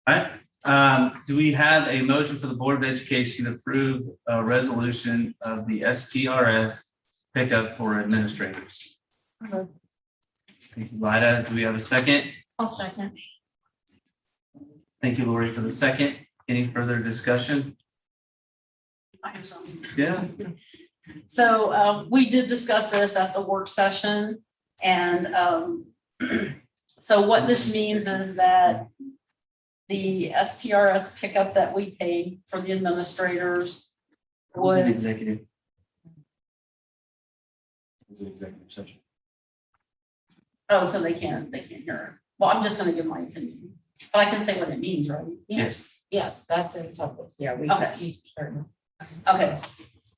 [SPEAKER 2] All right, do we have a motion for the Board of Education to approve a resolution of the STRS pickup for administrators? Thank you, Lida. Do we have a second?
[SPEAKER 8] I'll second.
[SPEAKER 2] Thank you, Lori, for the second. Any further discussion?
[SPEAKER 10] I have some.
[SPEAKER 2] Yeah.
[SPEAKER 10] So we did discuss this at the work session and so what this means is that the STRS pickup that we paid for the administrators
[SPEAKER 2] Was an
[SPEAKER 10] would,
[SPEAKER 2] executive.
[SPEAKER 5] It was an executive session.
[SPEAKER 10] oh, so they can't hear it. Well, I'm just gonna give my opinion, but I can say what it means, right?
[SPEAKER 2] Yes.
[SPEAKER 1] Yes, that's in public. Yeah, we.
[SPEAKER 10] Okay.
[SPEAKER 1] Certainly.
[SPEAKER 10] Okay,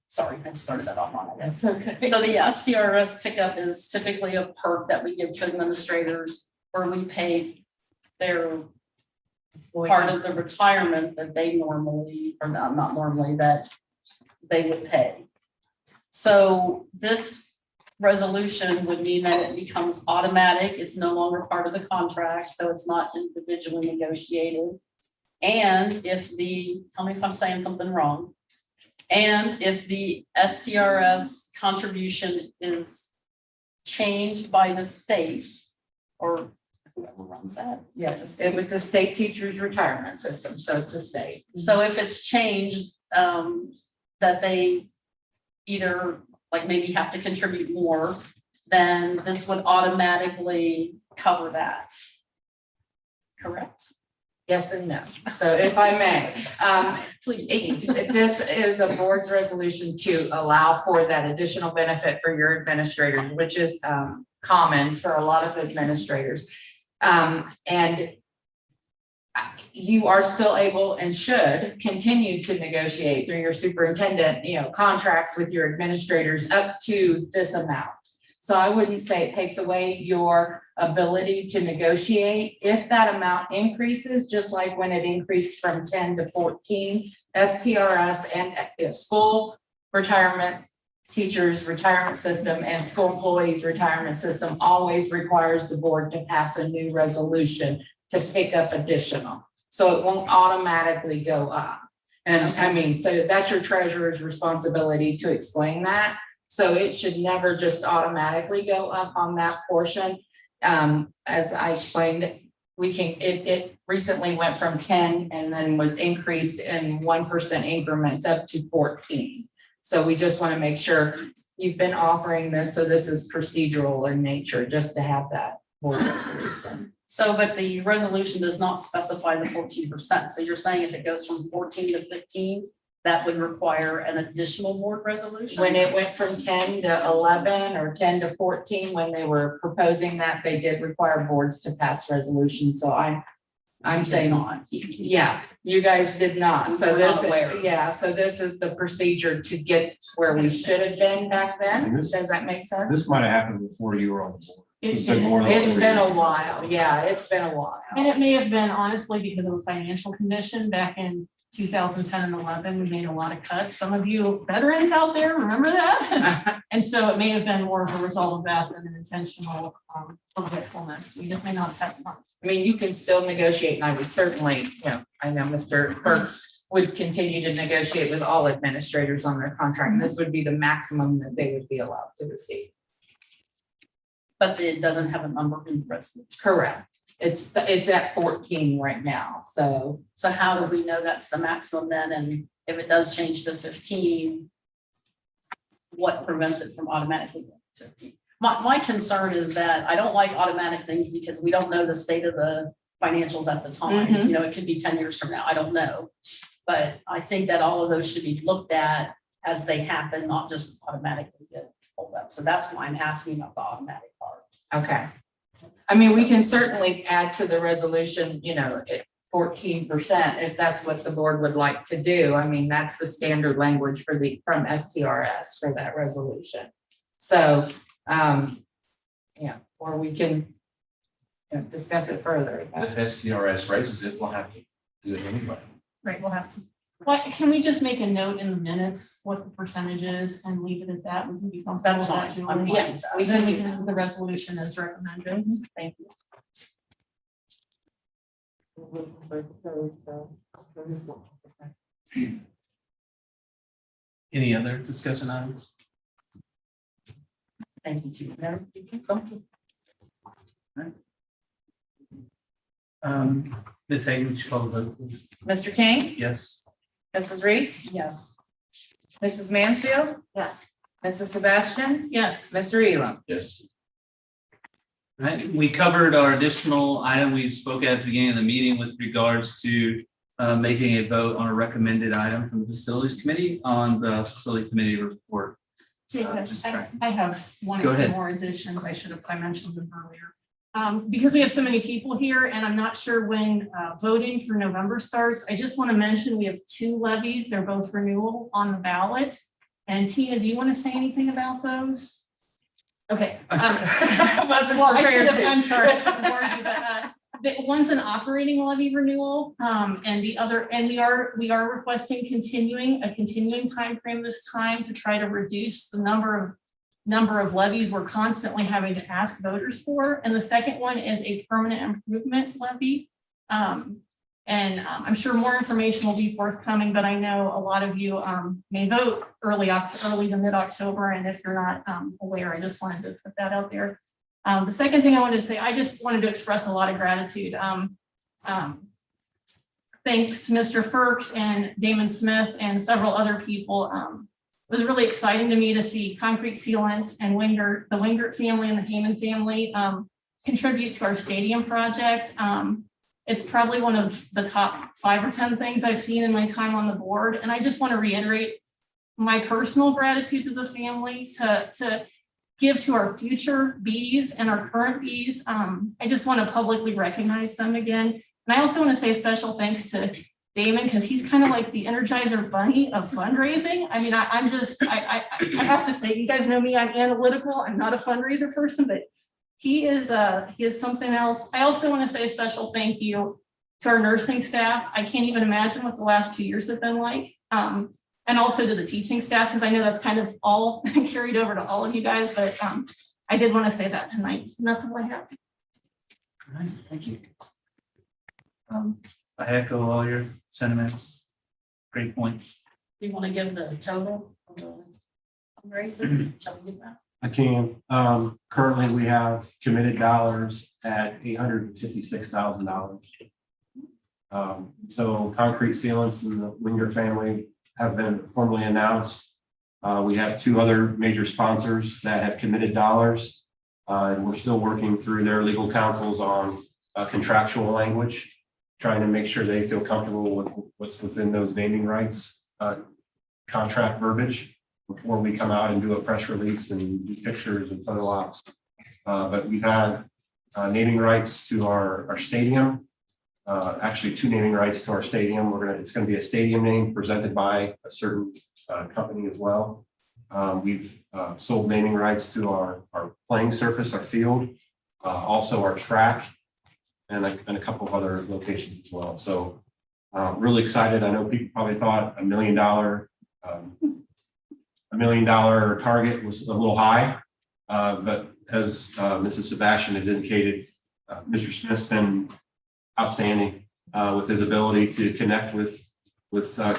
[SPEAKER 10] sorry, I started that off wrong, I guess.
[SPEAKER 1] That's okay.
[SPEAKER 10] So the STRS pickup is typically a perk that we give to administrators where we pay their part of the retirement that they normally, or not normally, that they would pay. So this resolution would mean that it becomes automatic. It's no longer part of the contract, so it's not individually negotiated. And if tell me if I'm saying something wrong. And if the STRS contribution is changed by the state or whoever runs that.
[SPEAKER 1] Yes, it was a state teacher's retirement system, so it's a state.
[SPEAKER 10] So if it's changed, that they either like maybe have to contribute more, then this would automatically cover that. Correct?
[SPEAKER 1] Yes and no. So if I may,
[SPEAKER 10] Please.
[SPEAKER 1] this is a board's resolution to allow for that additional benefit for your administrators, which is common for a lot of administrators. And you are still able and should continue to negotiate through your superintendent, contracts with your administrators up to this amount. So I wouldn't say it takes away your ability to negotiate. If that amount increases, just like when it increased from 10 to 14, STRS and school retirement, teachers retirement system and school employees retirement system always requires the board to pass a new resolution to pick up additional. So it won't automatically go up. And I mean, so that's your treasurer's responsibility to explain that. So it should never just automatically go up on that portion. As I explained, it recently went from 10 and then was increased in 1% increments up to 14. So we just want to make sure you've been offering this, so this is procedural in nature, just to have that board resolution.
[SPEAKER 10] So, but the resolution does not specify the 14%. So you're saying if it goes from 14 to 15, that would require an additional board resolution?
[SPEAKER 1] When it went from 10 to 11 or 10 to 14, when they were proposing that, they did require boards to pass resolutions. So I'm saying, yeah, you guys did not. So
[SPEAKER 10] We're
[SPEAKER 1] this,
[SPEAKER 10] not aware.
[SPEAKER 1] yeah, so this is the procedure to get where we should have been back then.
[SPEAKER 5] And this-
[SPEAKER 1] Does that make sense?
[SPEAKER 5] This might have happened before you were on the board.
[SPEAKER 1] It's
[SPEAKER 5] been more than
[SPEAKER 1] been a
[SPEAKER 5] 3 years.
[SPEAKER 1] while. Yeah, it's been a while.
[SPEAKER 8] And it may have been honestly because of a financial condition back in 2010 and 11, we made a lot of cuts. Some of you veterans out there remember that? And so it may have been more of a result of that than an intentional forgetfulness. We just may not have had funds.
[SPEAKER 1] I mean, you can still negotiate, and I would certainly, I know Mr. Perks would continue to negotiate with all administrators on their contract, and this would be the maximum that they would be allowed to receive.
[SPEAKER 10] But it doesn't have a number in the resolution.
[SPEAKER 1] Correct. It's at 14 right now, so.
[SPEAKER 10] So how do we know that's the maximum then? And if it does change to 15, what prevents it from automatically going to 15? My concern is that I don't like automatic things because we don't know the state of the financials at the time.
[SPEAKER 1] Mhm.
[SPEAKER 10] You know, it could be 10 years from now, I don't know. But I think that all of those should be looked at as they happen, not just automatically get pulled up. So that's why I'm asking about the automatic part.
[SPEAKER 1] Okay. I mean, we can certainly add to the resolution, 14% if that's what the board would like to do. I mean, that's the standard language from STRS for that resolution. So, or we can discuss it further.
[SPEAKER 11] If STRS raises it, we'll have to do it anyway.
[SPEAKER 8] Right, we'll have to. What, can we just make a note in the minutes what the percentage is and leave it at that? We can be comfortable
[SPEAKER 10] That's
[SPEAKER 8] with that,
[SPEAKER 10] fine.
[SPEAKER 8] Julie.
[SPEAKER 10] I'm fine
[SPEAKER 1] Yeah,
[SPEAKER 10] with that.
[SPEAKER 1] we
[SPEAKER 8] Then we
[SPEAKER 1] can,
[SPEAKER 8] can have the resolution as recommended. Thank you.
[SPEAKER 2] Any other discussion items?
[SPEAKER 10] Thank you, Chief.
[SPEAKER 2] Ms. Hagan, would you call the vote, please?
[SPEAKER 1] Mr. King,
[SPEAKER 2] Yes.
[SPEAKER 1] Mrs. Reese,
[SPEAKER 10] Yes.
[SPEAKER 1] Mrs. Mansfield,
[SPEAKER 9] Yes.
[SPEAKER 1] Mrs. Sebastian,
[SPEAKER 8] Yes.
[SPEAKER 1] Mr. Elam.
[SPEAKER 11] Yes.
[SPEAKER 2] Right, we covered our additional item. We spoke at the beginning of the meeting with regards to making a vote on a recommended item from the facilities committee on the facility committee report. Just trying.
[SPEAKER 8] I have one
[SPEAKER 2] Go
[SPEAKER 8] or two
[SPEAKER 2] ahead.
[SPEAKER 8] more additions. I should have probably mentioned them earlier. Because we have so many people here and I'm not sure when voting for November starts, I just want to mention we have 2 levies. They're both renewal on the ballot. And Tina, do you want to say anything about those? Okay. Well, I should have, I'm sorry, I should have warned you, but one's an operating levy renewal, and the other, and we are requesting a continuing time frame this time to try to reduce the number of levies we're constantly having to ask voters for. And the second one is a permanent improvement levy. And I'm sure more information will be forthcoming, but I know a lot of you may vote early to mid-October. And if you're not aware, I just wanted to put that out there. The second thing I wanted to say, I just wanted to express a lot of gratitude. Thanks to Mr. Ferks and Damon Smith and several other people. It was really exciting to me to see Concrete Sealants and the Wingert family and the Heyman family contribute to our stadium project. It's probably one of the top 5 or 10 things I've seen in my time on the board. And I just want to reiterate my personal gratitude to the family to give to our future Bs and our current Bs. I just want to publicly recognize them again. And I also want to say a special thanks to Damon, because he's kind of like the Energizer Bunny of fundraising. I mean, I have to say, you guys know me, I'm analytical. I'm not a fundraiser person, but he is something else. I also want to say a special thank you to our nursing staff. I can't even imagine what the last 2 years have been like. And also to the teaching staff, because I know that's kind of all carried over to all of you guys, but I did want to say that tonight. And that's all I have.
[SPEAKER 2] All right, thank you. I echo all your sentiments. Great points.
[SPEAKER 10] Do you want to give the total? Fundraising? Shall we do that?
[SPEAKER 5] I can. Currently, we have committed dollars at $856,000. So concrete sealants in the Winger family have been formally announced. We have 2 other major sponsors that have committed dollars. And we're still working through their legal counsels on contractual language, trying to make sure they feel comfortable with what's within those naming rights, contract verbiage before we come out and do a press release and do pictures and photo ops. But we've had naming rights to our stadium. Actually 2 naming rights to our stadium. It's going to be a stadium name presented by a certain company as well. We've sold naming rights to our playing surface, our field, also our track, and a couple of other locations as well. So really excited. I know people probably thought $1 million target was a little high, but as Mrs. Sebastian had indicated, Mr. Smith's been outstanding with his ability to connect with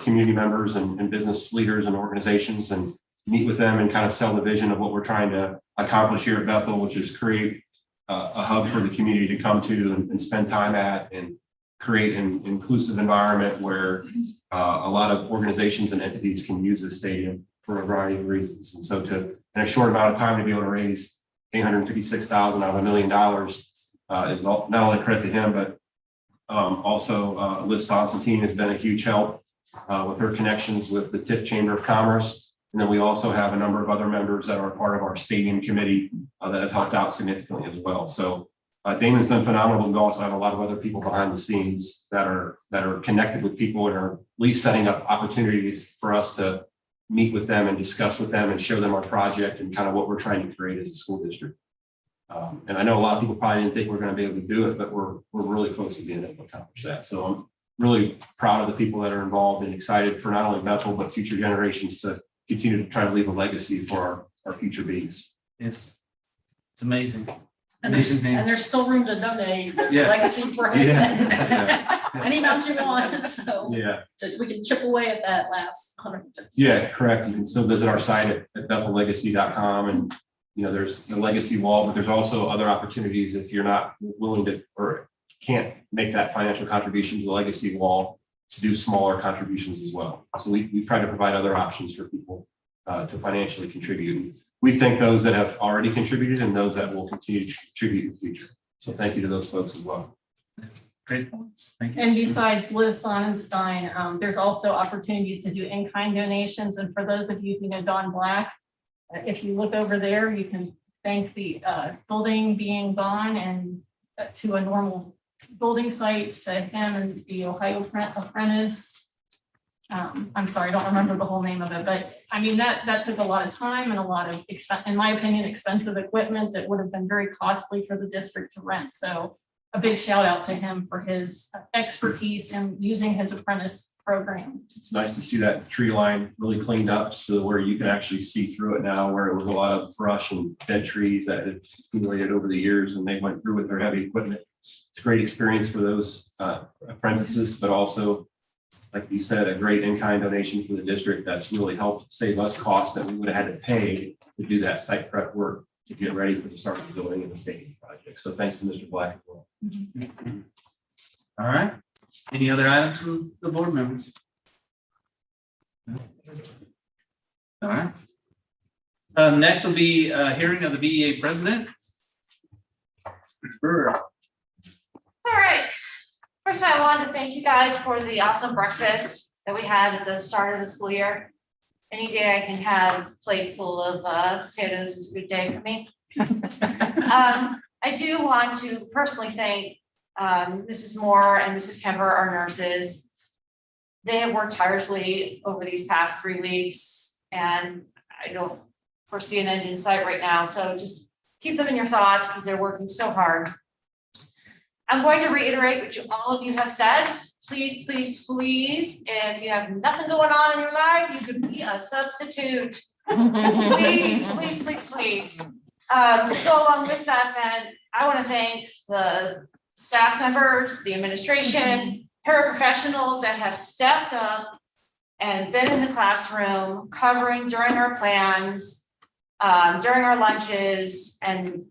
[SPEAKER 5] community members and business leaders and organizations and meet with them and kind of sell the vision of what we're trying to accomplish here at Bethel, which is create a hub for the community to come to and spend time at, and create an inclusive environment where a lot of organizations and entities can use the stadium for a variety of reasons. And so in a short amount of time to be able to raise $856,000 out of $1 million is not only credit to him, but also Liz Constantine has been a huge help with her connections with the TIP Chamber of Commerce. And then we also have a number of other members that are part of our stadium committee that have helped out significantly as well. So Damon's done phenomenal. We also have a lot of other people behind the scenes that are connected with people and are at least setting up opportunities for us to meet with them and discuss with them and show them our project and kind of what we're trying to create as a school district. And I know a lot of people probably didn't think we're going to be able to do it, but we're really close to being able to accomplish that. So I'm really proud of the people that are involved and excited for not only Bethel, but future generations to continue to try to leave a legacy for our future bees.
[SPEAKER 2] Yes. It's amazing.
[SPEAKER 10] And
[SPEAKER 2] Amazing
[SPEAKER 10] there's still room to donate. There's
[SPEAKER 2] Yeah.
[SPEAKER 10] legacy for any amount you want. So
[SPEAKER 5] Yeah.
[SPEAKER 10] we can chip away at that last 150.
[SPEAKER 5] Yeah, correct. You can still visit our site at bethellegacy.com, and there's the legacy wall, but there's also other opportunities if you're not willing to or can't make that financial contribution to the legacy wall, to do smaller contributions as well. So we try to provide other options for people to financially contribute. We thank those that have already contributed and those that will continue to contribute in the future. So thank you to those folks as well.
[SPEAKER 2] Great points. Thank you.
[SPEAKER 8] And besides Liz Sonnenstein, there's also opportunities to do in-kind donations. And for those of you who know Don Black, if you look over there, you can thank the building being gone and to a normal building site, to him and the Ohio Apprentice. I'm sorry, I don't remember the whole name of it, but I mean, that took a lot of time and a lot of, in my opinion, expensive equipment that would have been very costly for the district to rent. So a big shout out to him for his expertise in using his apprentice program.
[SPEAKER 5] It's nice to see that tree line really cleaned up so where you can actually see through it now, where it was a lot of brush and dead trees that had accumulated over the years, and they went through with their heavy equipment. It's a great experience for those apprentices, but also, like you said, a great in-kind donation for the district that's really helped save us costs that we would have had to pay to do that site prep work to get ready for the start of the building and the stadium project. So thanks to Mr. Black as well.
[SPEAKER 2] All right. Any other items from the board members? No? All right. Next will be hearing of the BEA president. Brewer.
[SPEAKER 12] All right. First, I wanted to thank you guys for the awesome breakfast that we had at the start of the school year. Any day I can have a plate full of potatoes is a good day for me. I do want to personally thank Mrs. Moore and Mrs. Kemper, our nurses. They have worked tirelessly over these past 3 weeks, and I don't foresee an end in sight right now. So just keep them in your thoughts because they're working so hard. I'm going to reiterate what all of you have said. Please, please, please, if you have nothing going on in your life, you could be a substitute. Please, please, please, please. To go along with that, then, I want to thank the staff members, the administration, paraprofessionals that have stepped up and been in the classroom, covering during our plans, during our lunches, and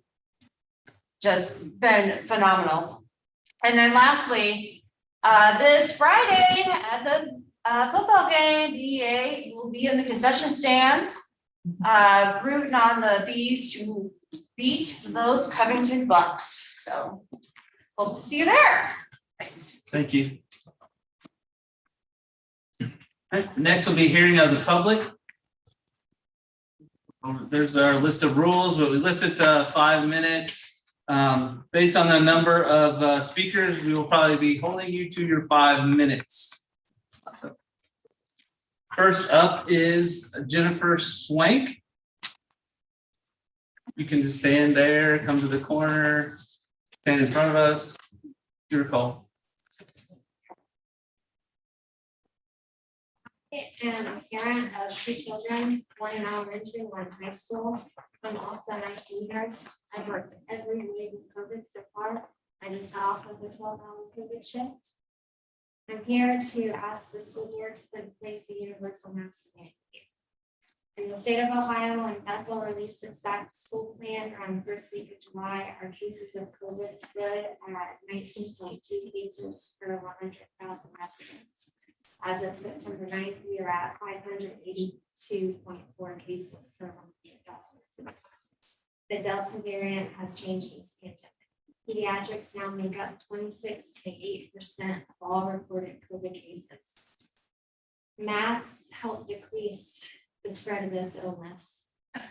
[SPEAKER 12] just been phenomenal. And then lastly, this Friday at the football game, BA will be in the concession stand, rooting on the Bees to beat those Covington Bucks. So hope to see you there. Thanks.
[SPEAKER 2] Thank you. Right, next will be hearing of the public. There's our list of rules, but we listed 5 minutes. Based on the number of speakers, we will probably be holding you to your 5 minutes. First up is Jennifer Swank. You can just stand there, come to the corner, stand in front of us. Your call.
[SPEAKER 13] And I'm a parent of 2 children, 1 in elementary, 1 in high school. I'm also an IC nurse. I've worked every week with COVID so far. I just got off of a 12-hour COVID shift. I'm here to ask the school board to put in place a universal mask mandate. In the state of Ohio, when Bethel released its back to school plan around the first week of July, our cases of COVID stood at 19.2 cases per 100,000 residents. As of September 9th, we are at 582.4 cases per 100,000 residents. The Delta variant has changed this pandemic. Pediatrics now make up 26.8% of all reported COVID cases. Masks help decrease the spread of this illness.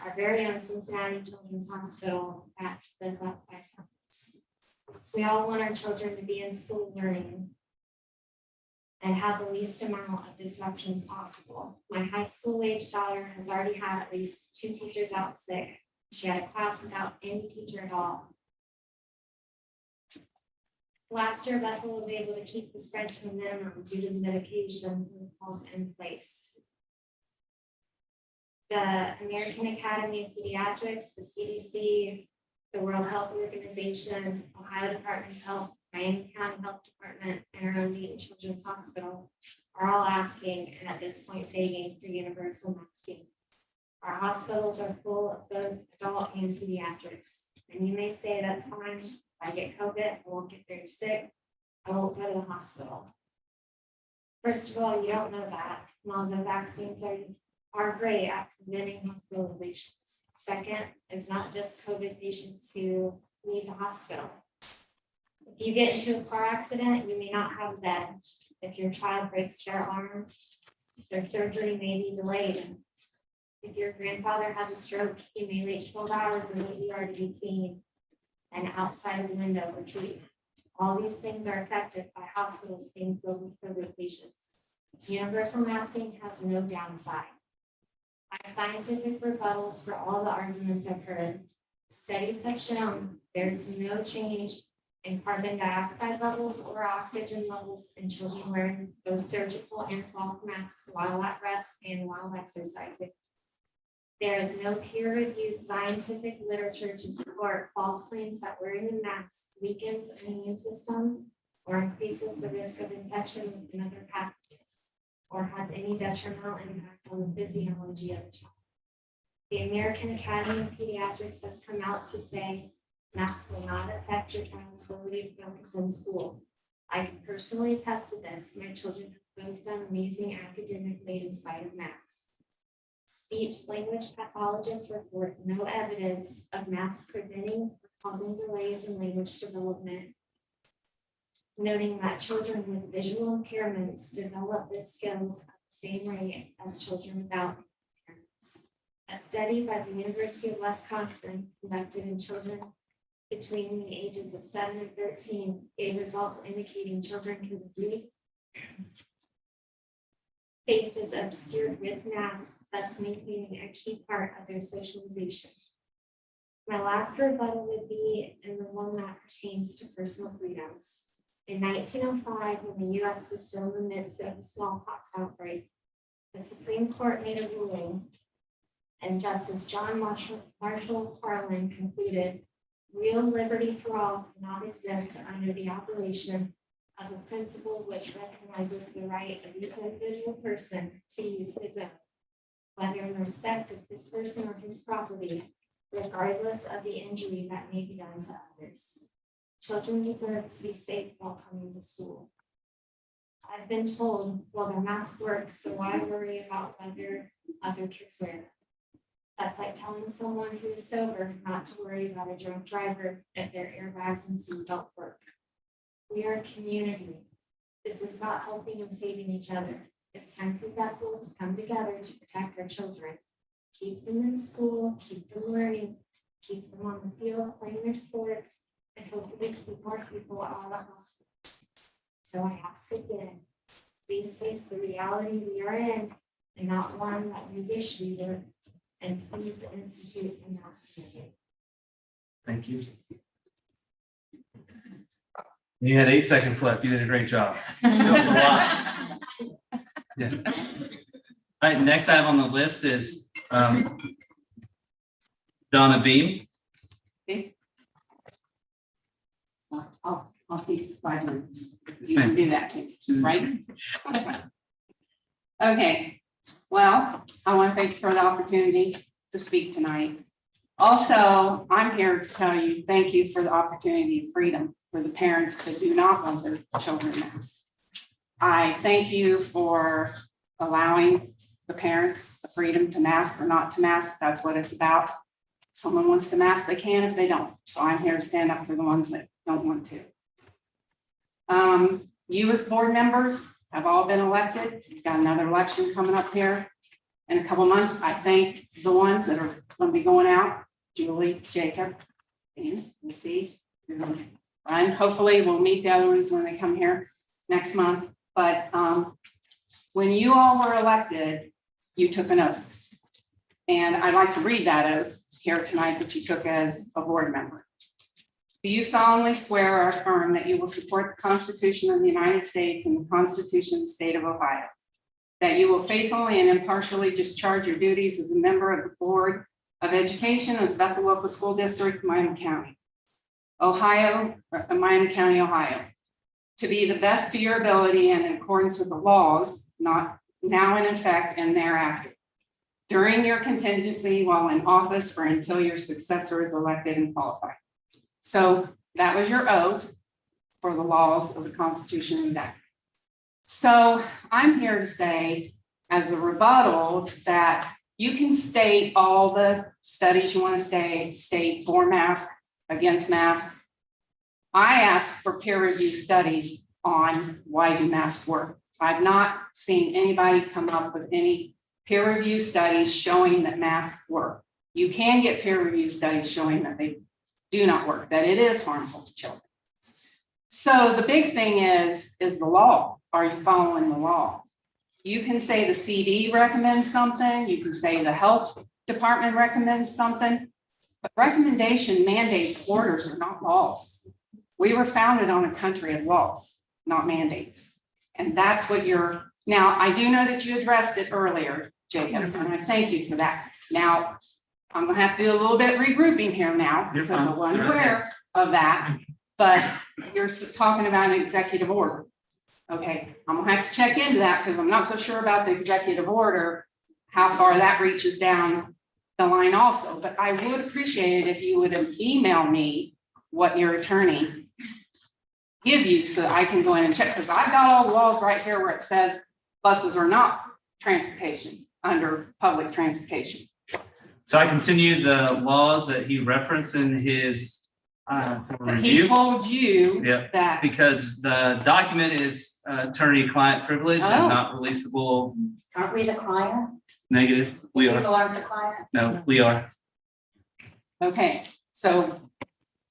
[SPEAKER 13] Our very own Cincinnati Children's Hospital backed this up by science. We all want our children to be in school learning and have the least amount of disruptions possible. My high school age daughter has already had at least 2 teachers out sick. She had a class without any teacher at all. Last year, Bethel was able to keep the spread to a minimum due to the medication protocols in place. The American Academy of Pediatrics, the CDC, the World Health Organization, Ohio Department of Health, Miami County Health Department, and our own Dayton Children's Hospital are all asking, and at this point begging, for universal masking. Our hospitals are full of both adult and pediatrics. And you may say, that's fine, if I get COVID, I won't get very sick, I won't go to the hospital. First of all, you don't know that. While the vaccines are great at preventing hospitalizations. Second, it's not just COVID patients who leave the hospital. If you get into a car accident, you may not have a bed. If your child breaks their arm, their surgery may be delayed. If your grandfather has a stroke, he may wait 12 hours in the ER to be seen and outside of the window for treatment. All these things are affected by hospitals being filled with COVID patients. Universal masking has no downside. My scientific rebuttals for all the arguments I've heard. Studies have shown there's no change in carbon dioxide levels or oxygen levels in children wearing both surgical and cloth masks while at rest and while exercising. There is no peer-reviewed scientific literature to support false claims that wearing a mask weakens an immune system or increases the risk of infection with another pathogen, or has any detrimental impact on the physiology of the child. The American Academy of Pediatrics has come out to say masks will not affect your child's ability to focus in school. I can personally attest to this. My children have both done amazing academically in spite of masks. Speech language pathologists report no evidence of masks preventing or causing delays in language development, noting that children with visual impairments develop the skills at the same rate as children without impairments. A study by the University of Wisconsin conducted in children between the ages of 7 and 13 gave results indicating children can read faces obscured with masks, thus maintaining a key part of their socialization. My last rebuttal would be in the one that pertains to personal freedoms. In 1905, when the US was still in the midst of the smallpox outbreak, the Supreme Court made a ruling, and Justice John Marshall Harlan concluded, real liberty for all cannot exist under the operation of a principle which recognizes the right of each individual person to use his own, whether in respect of his person or his property, regardless of the injury that may be done to others. Children deserve to be safe while coming to school. I've been told, well, their mask works, so why worry about whether other kids wear it? That's like telling someone who is sober not to worry about a drunk driver if their airbags and seatbelt work. We are a community. This is about helping and saving each other. It's time for Bethel to come together to protect our children. Keep them in school, keep them learning, keep them on the field playing their sports, and hopefully keep more people out of the hospitals. So I ask again, please face the reality we are in and not one that we wish we were, and please institute a mask mandate.
[SPEAKER 2] Thank you. You had 8 seconds left. You did a great job. That was a lot. Yeah. All right, next I have on the list is Donna Beam.
[SPEAKER 14] I'll be 5 minutes.
[SPEAKER 2] Yes,
[SPEAKER 14] You can
[SPEAKER 2] ma'am.
[SPEAKER 14] do that too, right? Okay, well, I want to thank you for the opportunity to speak tonight. Also, I'm here to tell you, thank you for the opportunity of freedom for the parents that do not want their children masked. I thank you for allowing the parents the freedom to mask or not to mask. That's what it's about. If someone wants to mask, they can. If they don't. So I'm here to stand up for the ones that don't want to. You as board members have all been elected. You've got another election coming up here in a couple months. I thank the ones that are going to be going out, Julie, Jacob, and we see. And hopefully we'll meet the other ones when they come here next month. But when you all were elected, you took an oath. And I'd like to read that oath here tonight that you took as a board member. Do you solemnly swear or affirm that you will support the Constitution of the United States and the Constitution of the State of Ohio? That you will faithfully and impartially discharge your duties as a member of the Board of Education of the Bethel Local School District, Miami County, Ohio, Miami County, Ohio, to be the best to your ability and in accordance with the laws not now in effect and thereafter, during your contingency while in office or until your successor is elected and qualified. So that was your oath for the laws of the Constitution and that. So I'm here to say as a rebuttal that you can state all the studies you want to state for mask, against mask. I asked for peer review studies on why do masks work. I've not seen anybody come up with any peer review studies showing that masks work. You can get peer review studies showing that they do not work, that it is harmful to children. So the big thing is the law. Are you following the law? You can say the CD recommends something, you can say the health department recommends something, but recommendation, mandates, orders are not laws. We were founded on a country of laws, not mandates. And that's what now I do know that you addressed it earlier, Jacob, and I thank you for that. Now, I'm gonna have to do a little bit regrouping here now because I wasn't aware of that, but you're talking about an executive order. Okay, I'm gonna have to check into that because I'm not so sure about the executive order, how far that reaches down the line also, but I would appreciate it if you would email me what your attorney give you so that I can go in and check, because I've got all the laws right here where it says buses are not transportation under public transportation.
[SPEAKER 2] So I can send you the laws that he referenced in his for
[SPEAKER 14] He
[SPEAKER 2] review.
[SPEAKER 14] told you
[SPEAKER 2] Yeah,
[SPEAKER 14] that,
[SPEAKER 2] because the document is attorney-client privilege and
[SPEAKER 14] Oh.
[SPEAKER 2] not releasable.
[SPEAKER 3] Aren't we the client?
[SPEAKER 2] Negative. We are.
[SPEAKER 3] People aren't the client?
[SPEAKER 2] No, we are.
[SPEAKER 14] okay, so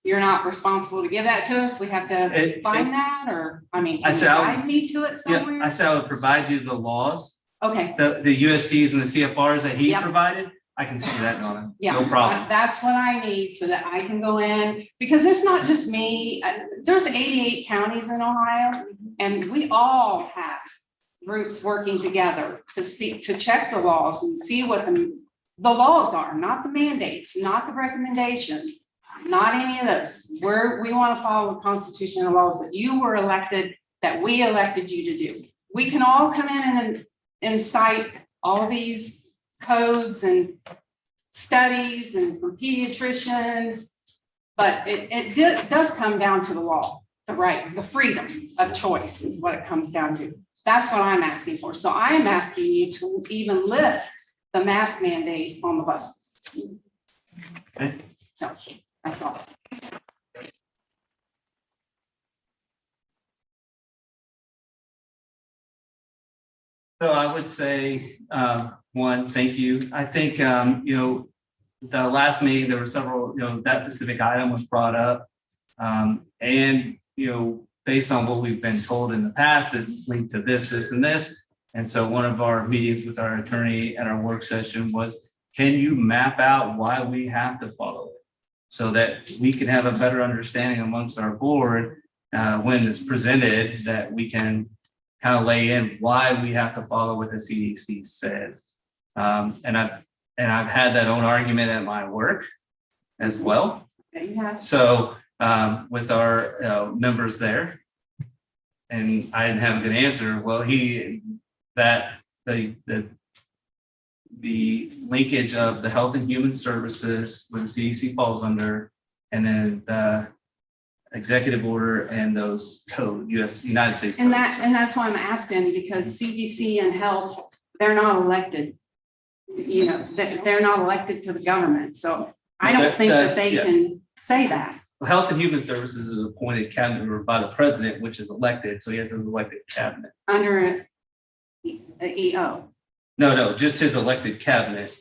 [SPEAKER 14] you're not responsible to give that to us? We have to find that, or, I mean,
[SPEAKER 2] I
[SPEAKER 14] can you
[SPEAKER 2] said I would-
[SPEAKER 14] guide me to it
[SPEAKER 2] Yeah,
[SPEAKER 14] somewhere?
[SPEAKER 2] I said I would provide you the laws,
[SPEAKER 14] Okay,
[SPEAKER 2] the USCs and the CFRs that he
[SPEAKER 14] Yep.
[SPEAKER 2] provided. I can see that, Donna.
[SPEAKER 14] Yeah,
[SPEAKER 2] No problem.
[SPEAKER 14] that's what I need so that I can go in, because it's not just me. There's 88 counties in Ohio, and we all have groups working together to check the laws and see what the laws are, not the mandates, not the recommendations, not any of those. We want to follow the Constitution and laws that you were elected, that we elected you to do. We can all come in and cite all these codes and studies and from pediatricians, but it does come down to the law, the right, the freedom of choice is what it comes down to. That's what I'm asking for. So I am asking you to even lift the mask mandate on the buses.
[SPEAKER 2] Okay.
[SPEAKER 14] So that's all.
[SPEAKER 2] So I would say, one, thank you. I think, the last meeting, there were several, that specific item was brought up. And, based on what we've been told in the past, it's linked to this, this, and this. And so one of our meetings with our attorney at our work session was, can you map out why we have to follow it? So that we can have a better understanding amongst our board, when it's presented, that we can kind of lay in why we have to follow what the CDC says. And I've had that own argument at my work as well. So with our members there, and I didn't have a good answer. Well, the linkage of the Health and Human Services, where the CDC falls under, and then the executive order and those code, United States.
[SPEAKER 14] And that's why I'm asking, because CDC and health, they're not elected. They're not elected to the government. So I don't think that they can say that.
[SPEAKER 2] Health and Human Services is appointed cabinet member by the president, which is elected. So he has an elected cabinet.
[SPEAKER 14] Under an EO.
[SPEAKER 2] No, just his elected cabinet.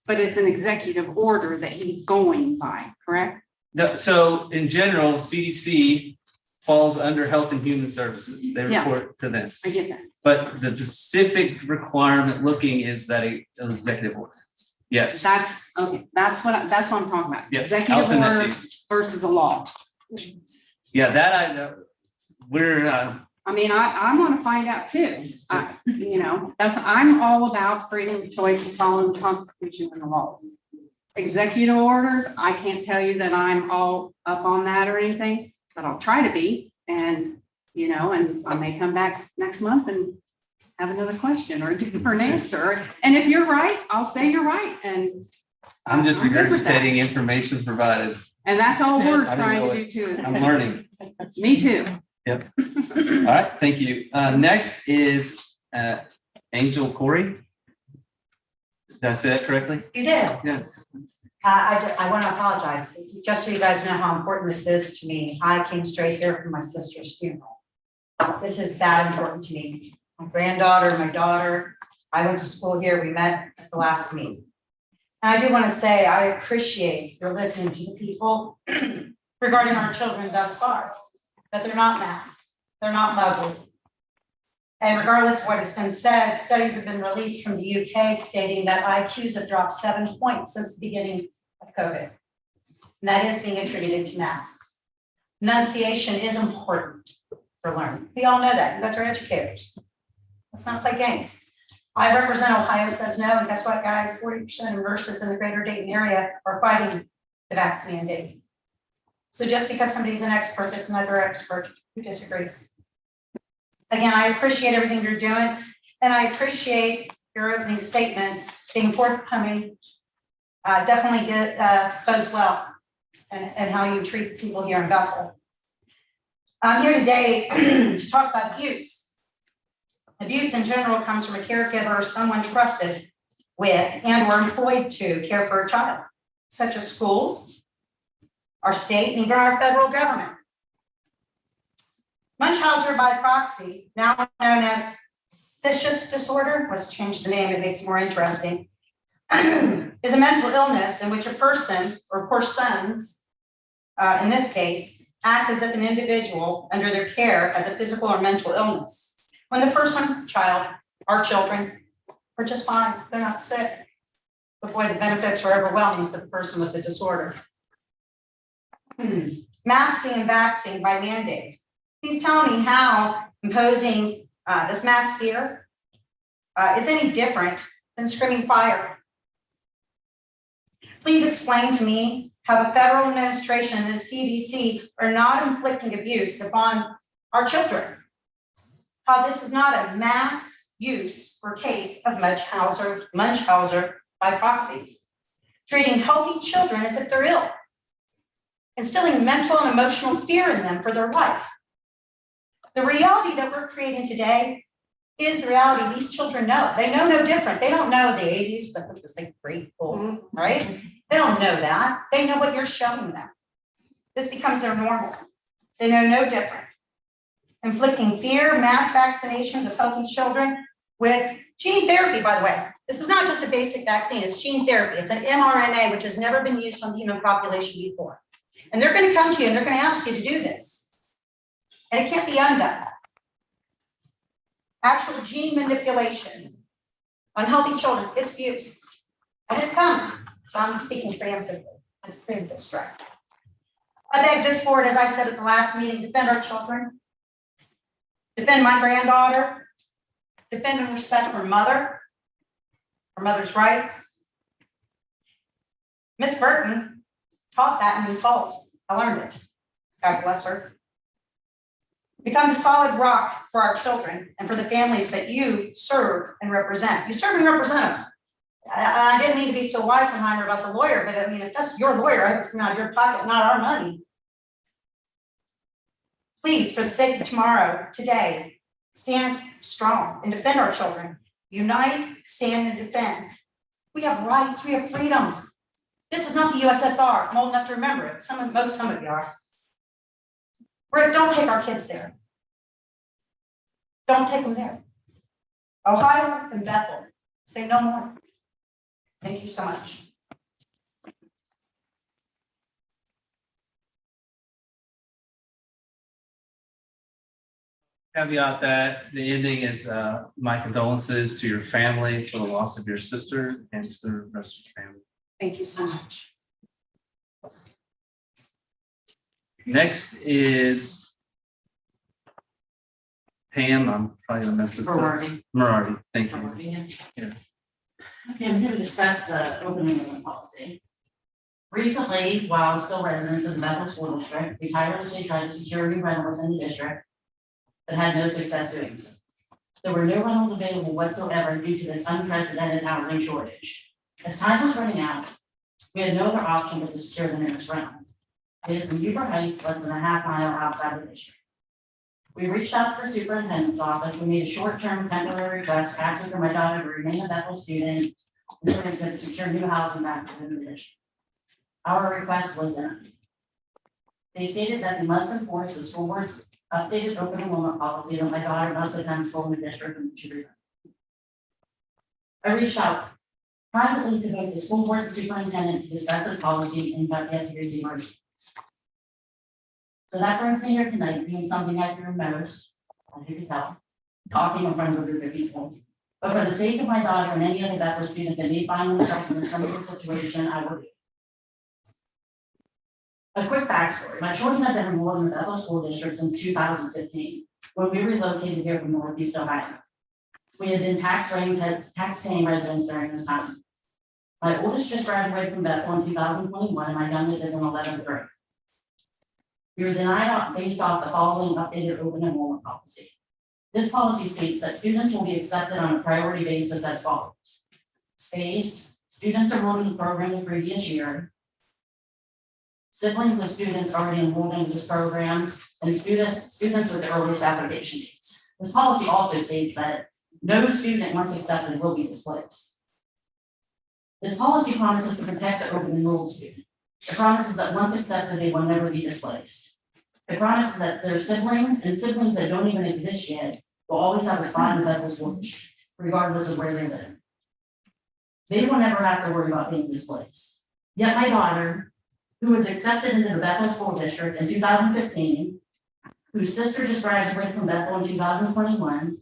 [SPEAKER 14] But it's an executive order that he's going by, correct?
[SPEAKER 2] No, so in general, CDC falls under Health and Human Services. They report to them.
[SPEAKER 14] I get that.
[SPEAKER 2] But the specific requirement looking is that an executive order. Yes.
[SPEAKER 14] That's okay. That's what I'm talking about.
[SPEAKER 2] Yes, I'll
[SPEAKER 14] Executive
[SPEAKER 2] send that to
[SPEAKER 14] order
[SPEAKER 2] you.
[SPEAKER 14] versus a law.
[SPEAKER 2] Yeah, that I know. We're
[SPEAKER 14] I mean, I want to find out too. I'm all about freedom of choice and following the Constitution and the laws. Executive orders, I can't tell you that I'm all up on that or anything, but I'll try to be. And, and I may come back next month and have another question or a different answer. And if you're right, I'll say you're right. And
[SPEAKER 2] I'm just
[SPEAKER 14] I'm good with that.
[SPEAKER 2] regurgitating information provided.
[SPEAKER 14] And that's all we're
[SPEAKER 2] I didn't
[SPEAKER 14] trying
[SPEAKER 2] know
[SPEAKER 14] to
[SPEAKER 2] it.
[SPEAKER 14] do too.
[SPEAKER 2] I'm learning.
[SPEAKER 14] Me too.
[SPEAKER 2] Yep. All right, thank you. Next is Angel Corey. Did I say that correctly?
[SPEAKER 15] You did.
[SPEAKER 2] Yes.
[SPEAKER 15] I want to apologize, just so you guys know how important this is to me. I came straight here from my sister's funeral. This is that important to me. My granddaughter, my daughter, I went to school here, we met at the last meeting. And I do want to say, I appreciate your listening to the people regarding our children thus far, that they're not masked, they're not muzzled. And regardless of what has been said, studies have been released from the UK stating that IQs have dropped 7 points since the beginning of COVID. And that is being attributed to masks. Enunciation is important for learning. We all know that, and that's our educators. Let's not play games. I represent Ohio Says No, and guess what, guys? 40% of nurses in the greater Dayton area are fighting the vaccine mandate. So just because somebody's an expert, there's another expert who disagrees. Again, I appreciate everything you're doing, and I appreciate your opening statements being forthcoming. Definitely bodes well, and how you treat people here in Bethel. I'm here today to talk about abuse. Abuse in general comes from a caregiver or someone trusted with and or employed to care for a child, such as schools, our state, and even our federal government. Munchausen by proxy, now known as suspicious disorder, let's change the name, it makes it more interesting, is a mental illness in which a person or persons, in this case, act as if an individual under their care has a physical or mental illness. When the person, child, our children, are just fine, they're not sick. But boy, the benefits are overwhelming for the person with the disorder. Masking and vaccine by mandate. Please tell me how imposing this mask fear is any different than screaming fire. Please explain to me how the federal administration and the CDC are not inflicting abuse upon our children. How this is not a mass use or case of Munchausen by proxy, treating healthy children as if they're ill, instilling mental and emotional fear in them for their life. The reality that we're creating today is the reality these children know. They know no different. They don't know the 80s, but it was like grateful, right? They don't know that. They know what you're showing them. This becomes their normal. They know no different. Inflicting fear, mass vaccinations of healthy children with gene therapy, by the way. This is not just a basic vaccine, it's gene therapy. It's an mRNA, which has never been used on the human population before. And they're going to come to you and they're going to ask you to do this. And it can't be undone. Actual gene manipulations on healthy children, it's abuse. And it's coming. So I'm speaking preemptively. It's preemptive strike. I beg this board, as I said at the last meeting, defend our children. Defend my granddaughter. Defend and respect her mother. Her mother's rights. Miss Burton taught that in these halls. I learned it. God bless her. Become the solid rock for our children and for the families that you serve and represent. You serve and represent them. I didn't mean to be so Weisenheimer about the lawyer, but I mean, if that's your lawyer, it's not your pocket, not our money. Please, for the sake of tomorrow, today, stand strong and defend our children. Unite, stand, and defend. We have rights, we have freedoms. This is not the USSR. I'm old enough to remember it. Some of you are. Don't take our kids there. Don't take them there. Ohio and Bethel, say no more. Thank you so much.
[SPEAKER 2] Caveat that the ending is my condolences to your family for the loss of your sister and to the rest of your family.
[SPEAKER 15] Thank you so much.
[SPEAKER 2] Next is Pam. I'm probably gonna mess this up. Merardi, thank you. Yeah.
[SPEAKER 16] Okay, I'm here to discuss the open enrollment policy. Recently, while still residents of the Bethel School District, we tirelessly tried to secure a new rental within the district, but had no success doing so. There were no rentals available whatsoever due to this unprecedented housing shortage. As time was running out, we had no other option but to secure the nearest rentals. It is in Newport Heights, less than a half mile outside the district. We reached out to the superintendent's office. We made a short-term temporary request asking for my daughter to remain a Bethel student and we could secure new housing back within the district. Our request was denied. They stated that we must enforce the school board's updated open enrollment policy that my daughter must attend school in the district and should return. I reached out privately to both the school board and superintendent to discuss this policy and got yet to receive our response. So that brings me here tonight, doing something I do most, as you can tell, talking in front of a group of people. But for the sake of my daughter and any other Bethel student that may find themselves in a similar situation, I will do. A quick backstory. My children have been enrolled in the Bethel School District since 2015, when we relocated here from Northeast Ohio. We have been tax-paying residents during this time. My oldest just graduated from Bethel in 2021, and my youngest is in 11th grade. We were denied based off the following updated open enrollment policy. This policy states that students will be accepted on a priority basis as follows. Space, students enrolled in the program the previous year, siblings of students already enrolled in this program, and students with the earliest application dates. This policy also states that no student once accepted will be displaced. This policy promises to protect the open enrolled student. It promises that once accepted, they will never be displaced. It promises that their siblings and siblings that don't even exist yet will always have a spot in the Bethel School District, regardless of where they live. They will never have to worry about being displaced. Yet my daughter, who was accepted into the Bethel School District in 2015, whose sister just graduated from Bethel in 2021,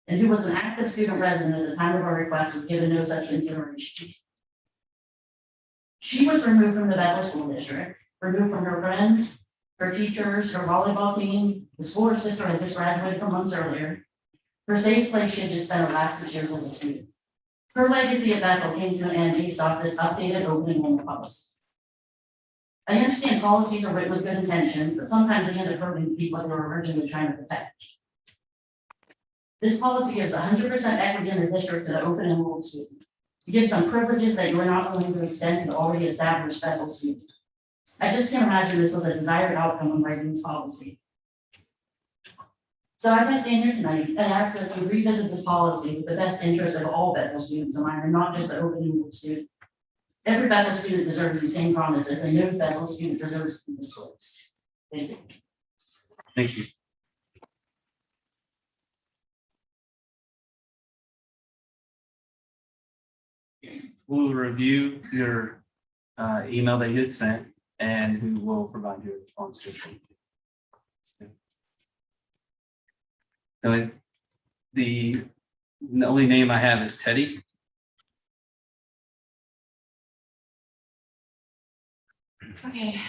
[SPEAKER 16] and who was an active student resident at the time of our request, was given no such consideration. She was removed from the Bethel School District, removed from her friends, her teachers, her volleyball team, the school her sister had just graduated from months earlier. Her safe place she had just spent her last 6 years as a student. Her legacy at Bethel came to an end based off this updated open enrollment policy. I understand policies are written with good intentions, but sometimes they end up hurting the people they were originally trying to protect. This policy gives 100% equity in the district to the open enrolled student. It gives some privileges that you are not willing to extend to the already established Bethel students. I just can't imagine this was a desired outcome when writing this policy. So as I stand here tonight, I ask that you revisit this policy with the best interest of all Bethel students in mind, and not just the open enrolled student. Every Bethel student deserves the same promises, and no Bethel student deserves to be disclosed. Thank you.
[SPEAKER 2] Thank you. We'll review your email that you had sent, and we will provide you a response to it. The only name I have is Teddy.
[SPEAKER 17] Okay,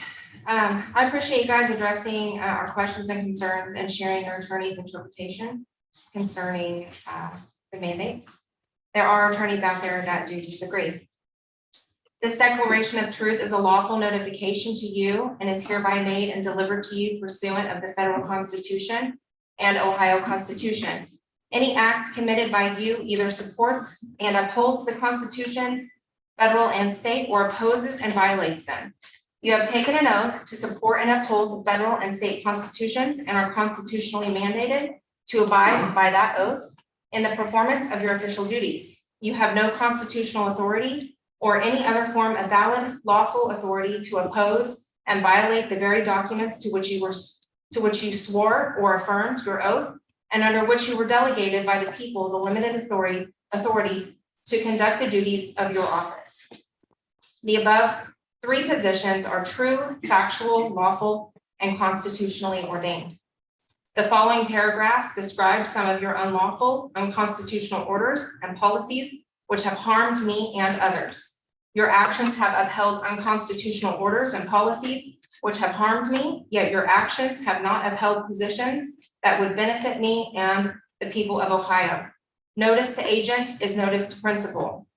[SPEAKER 17] I appreciate you guys addressing our questions and concerns and sharing your attorney's interpretation concerning the mandates. There are attorneys out there that do disagree. This declaration of truth is a lawful notification to you and is hereby made and delivered to you pursuant of the federal Constitution and Ohio Constitution. Any act committed by you either supports and upholds the constitutions, federal and state, or opposes and violates them. You have taken an oath to support and uphold the federal and state constitutions and are constitutionally mandated to abide by that oath in the performance of your official duties. You have no constitutional authority or any other form of valid, lawful authority to oppose and violate the very documents to which you swore or affirmed your oath, and under which you were delegated by the people the limited authority to conduct the duties of your office. The above three positions are true, factual, lawful, and constitutionally ordained. The following paragraphs describe some of your unlawful, unconstitutional orders and policies which have harmed me and others. Your actions have upheld unconstitutional orders and policies which have harmed me, yet your actions have not upheld positions that would benefit me and the people of Ohio. Notice to agent is notice to principal.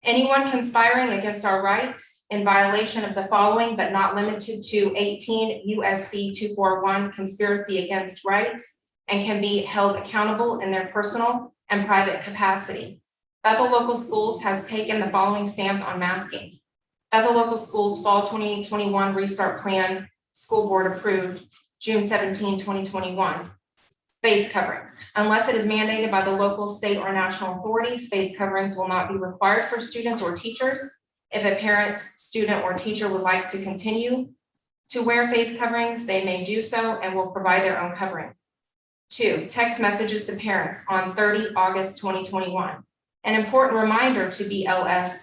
[SPEAKER 17] Anyone conspiring against our rights in violation of the following, but not limited to 18 USC 241 conspiracy against rights, and can be held accountable in their personal and private capacity. Bethel Local Schools has taken the following stance on masking. Bethel Local Schools Fall 2021 Restart Plan, School Board approved June 17, 2021. Face coverings. Unless it is mandated by the local, state, or national authorities, face coverings will not be required for students or teachers. If a parent, student, or teacher would like to continue to wear face coverings, they may do so and will provide their own covering. 2, text messages to parents on 30 August 2021. An important reminder to BLS,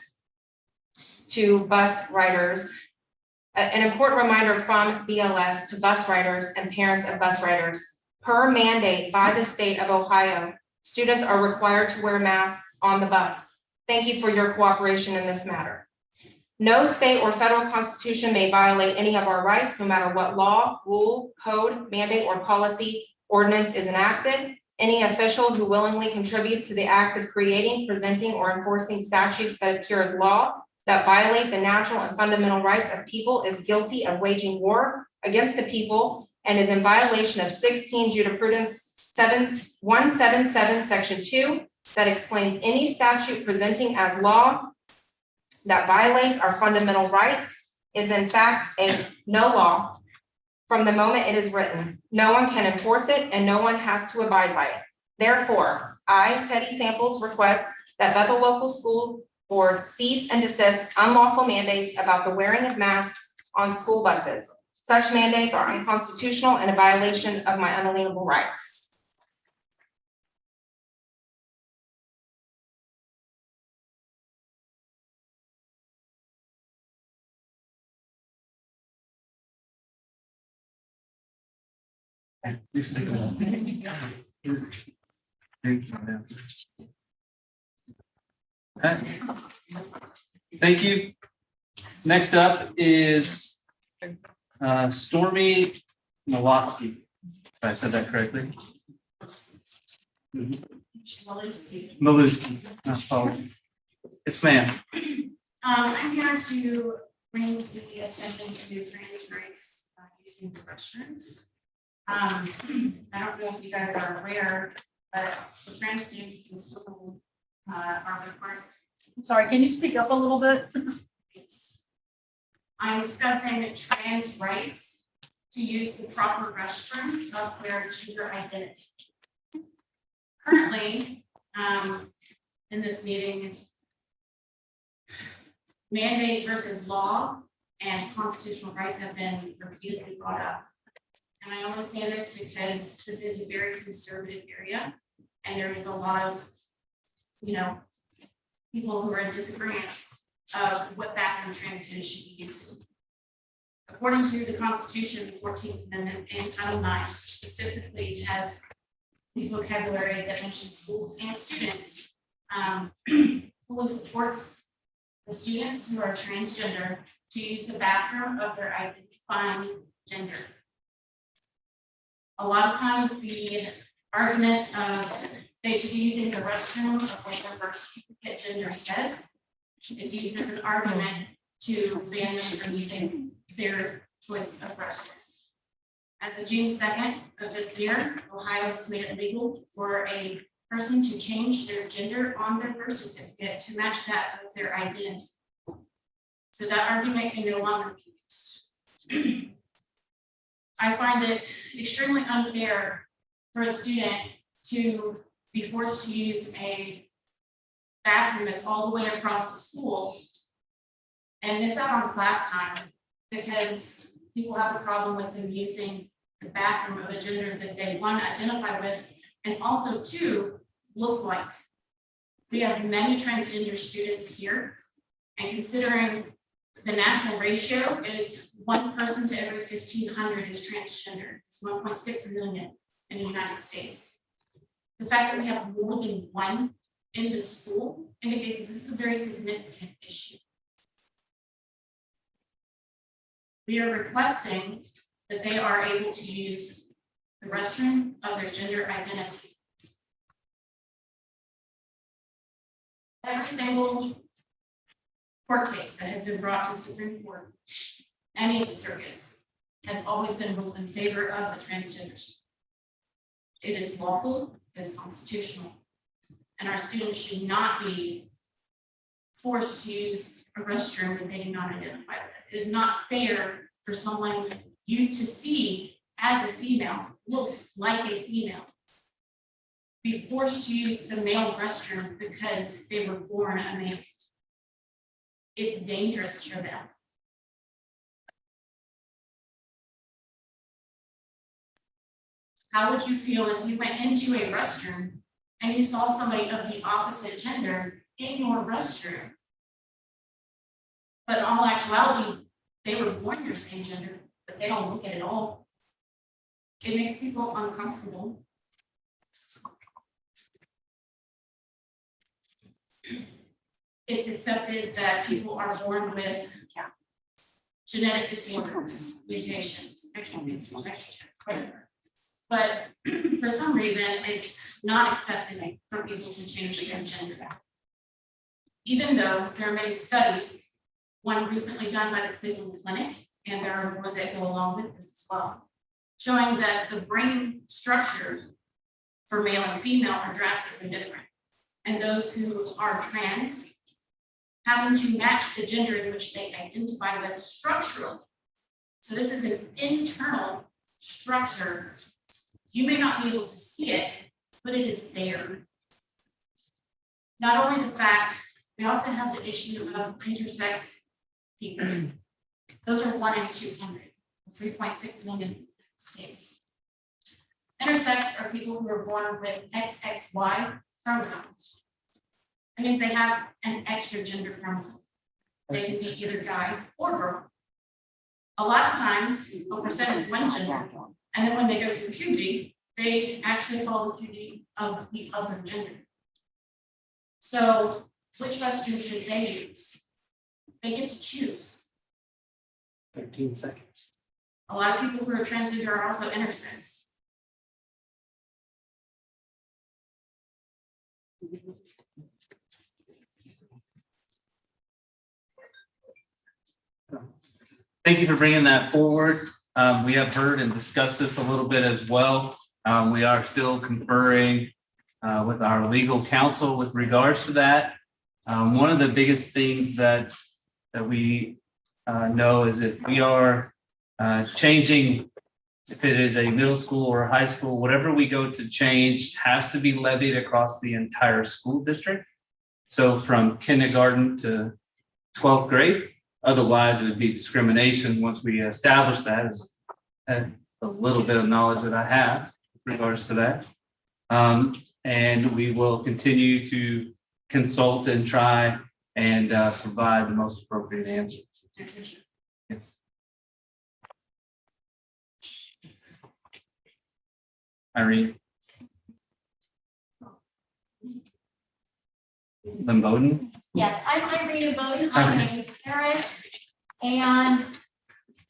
[SPEAKER 17] to bus riders, an important reminder from BLS to bus riders and parents of bus riders. Per mandate by the state of Ohio, students are required to wear masks on the bus. Thank you for your cooperation in this matter. No state or federal constitution may violate any of our rights, no matter what law, rule, code, mandate, or policy ordinance is enacted. Any official who willingly contributes to the act of creating, presenting, or enforcing statutes that appear as law that violate the natural and fundamental rights of people is guilty of waging war against the people and is in violation of 16 Jurisprudence 177 Section 2 that explains any statute presenting as law that violates our fundamental rights is in fact a no law from the moment it is written. No one can enforce it and no one has to abide by it. Therefore, I, Teddy Samples, request that Bethel Local School Board cease and desist unlawful mandates about the wearing of masks on school buses. Such mandates are unconstitutional and a violation of my unalienable rights.
[SPEAKER 2] Please take a moment. Okay. Thank you. Next up is Stormy Mawowski. If I said that correctly. Maluski. Yes, ma'am.
[SPEAKER 18] I'm here to bring to the attention to the trans rights using the restrooms. I don't know if you guys are aware, but the trans students in school are required.
[SPEAKER 10] I'm sorry, can you speak up a little bit?
[SPEAKER 18] I'm discussing trans rights to use the proper restroom of their gender identity. Currently, in this meeting, mandate versus law and constitutional rights have been repeatedly brought up. And I only say this because this is a very conservative area and there is a lot of, people who are in disagreement of what bathroom trans students should be used in. According to the Constitution, the 14th Amendment and Title IX specifically has the vocabulary that mentions schools and students, fully supports the students who are transgender to use the bathroom of their identifying gender. A lot of times the argument of they should be using the restroom of what their birth certificate gender says is used as an argument to ban them from using their choice of restroom. As of June 2nd of this year, Ohio has made it legal for a person to change their gender on their birth certificate to match that of their identity. So that argument can no longer be used. I find it extremely unfair for a student to be forced to use a bathroom that's all the way across the school and miss out on class time because people have a problem with them using the bathroom of a gender that they, one, identify with, and also two, look like. We have many transgender students here, and considering the national ratio is 1 person to every 1,500 is transgender. It's 1.6 million in the United States. The fact that we have more than one in the school indicates this is a very significant issue. We are requesting that they are able to use the restroom of their gender identity. Every single court case that has been brought to the Supreme Court, any of the circuits, has always been ruled in favor of the transgenders. It is lawful, it is constitutional, and our students should not be forced to use a restroom that they do not identify with. It is not fair for someone you to see as a female, looks like a female, be forced to use the male restroom because they were born a male. It's dangerous for them. How would you feel if you went into a restroom and you saw somebody of the opposite gender in your restroom? But in all actuality, they were born your same gender, but they don't look it at all. It makes people uncomfortable. It's accepted that people are born with genetic disorders, mutations, extra mutations, whatever. But for some reason, it's not accepted for people to change their gender. Even though there are many studies, one recently done by the Cleveland Clinic, and there are more that go along with this as well, showing that the brain structure for male and female are drastically different. And those who are trans happen to match the gender in which they identify with structurally. So this is an internal structure. You may not be able to see it, but it is there. Not only the fact, we also have the issue of intersex people. Those are 1 in 200, 3.6 million states. Intersex are people who are born with XXY chromosomes. That means they have an extra gender chromosome. They can be either guy or girl. A lot of times, a percent is one gender, and then when they go through puberty, they actually follow the duty of the other gender. So which restroom should they use? They get to choose.
[SPEAKER 2] 13 seconds.
[SPEAKER 18] A lot of people who are transgender are also intersex.
[SPEAKER 2] Thank you for bringing that forward. We have heard and discussed this a little bit as well. We are still conferring with our legal counsel with regards to that. One of the biggest things that we know is if we are changing, if it is a middle school or high school, whatever we go to change has to be levied across the entire school district. So from kindergarten to 12th grade. Otherwise, it would be discrimination. Once we establish that, is a little bit of knowledge that I have with regards to that. And we will continue to consult and try and provide the most appropriate answers. Yes. Irene. Limboden.
[SPEAKER 19] Yes, I'm Irene Bowden. I'm a parent and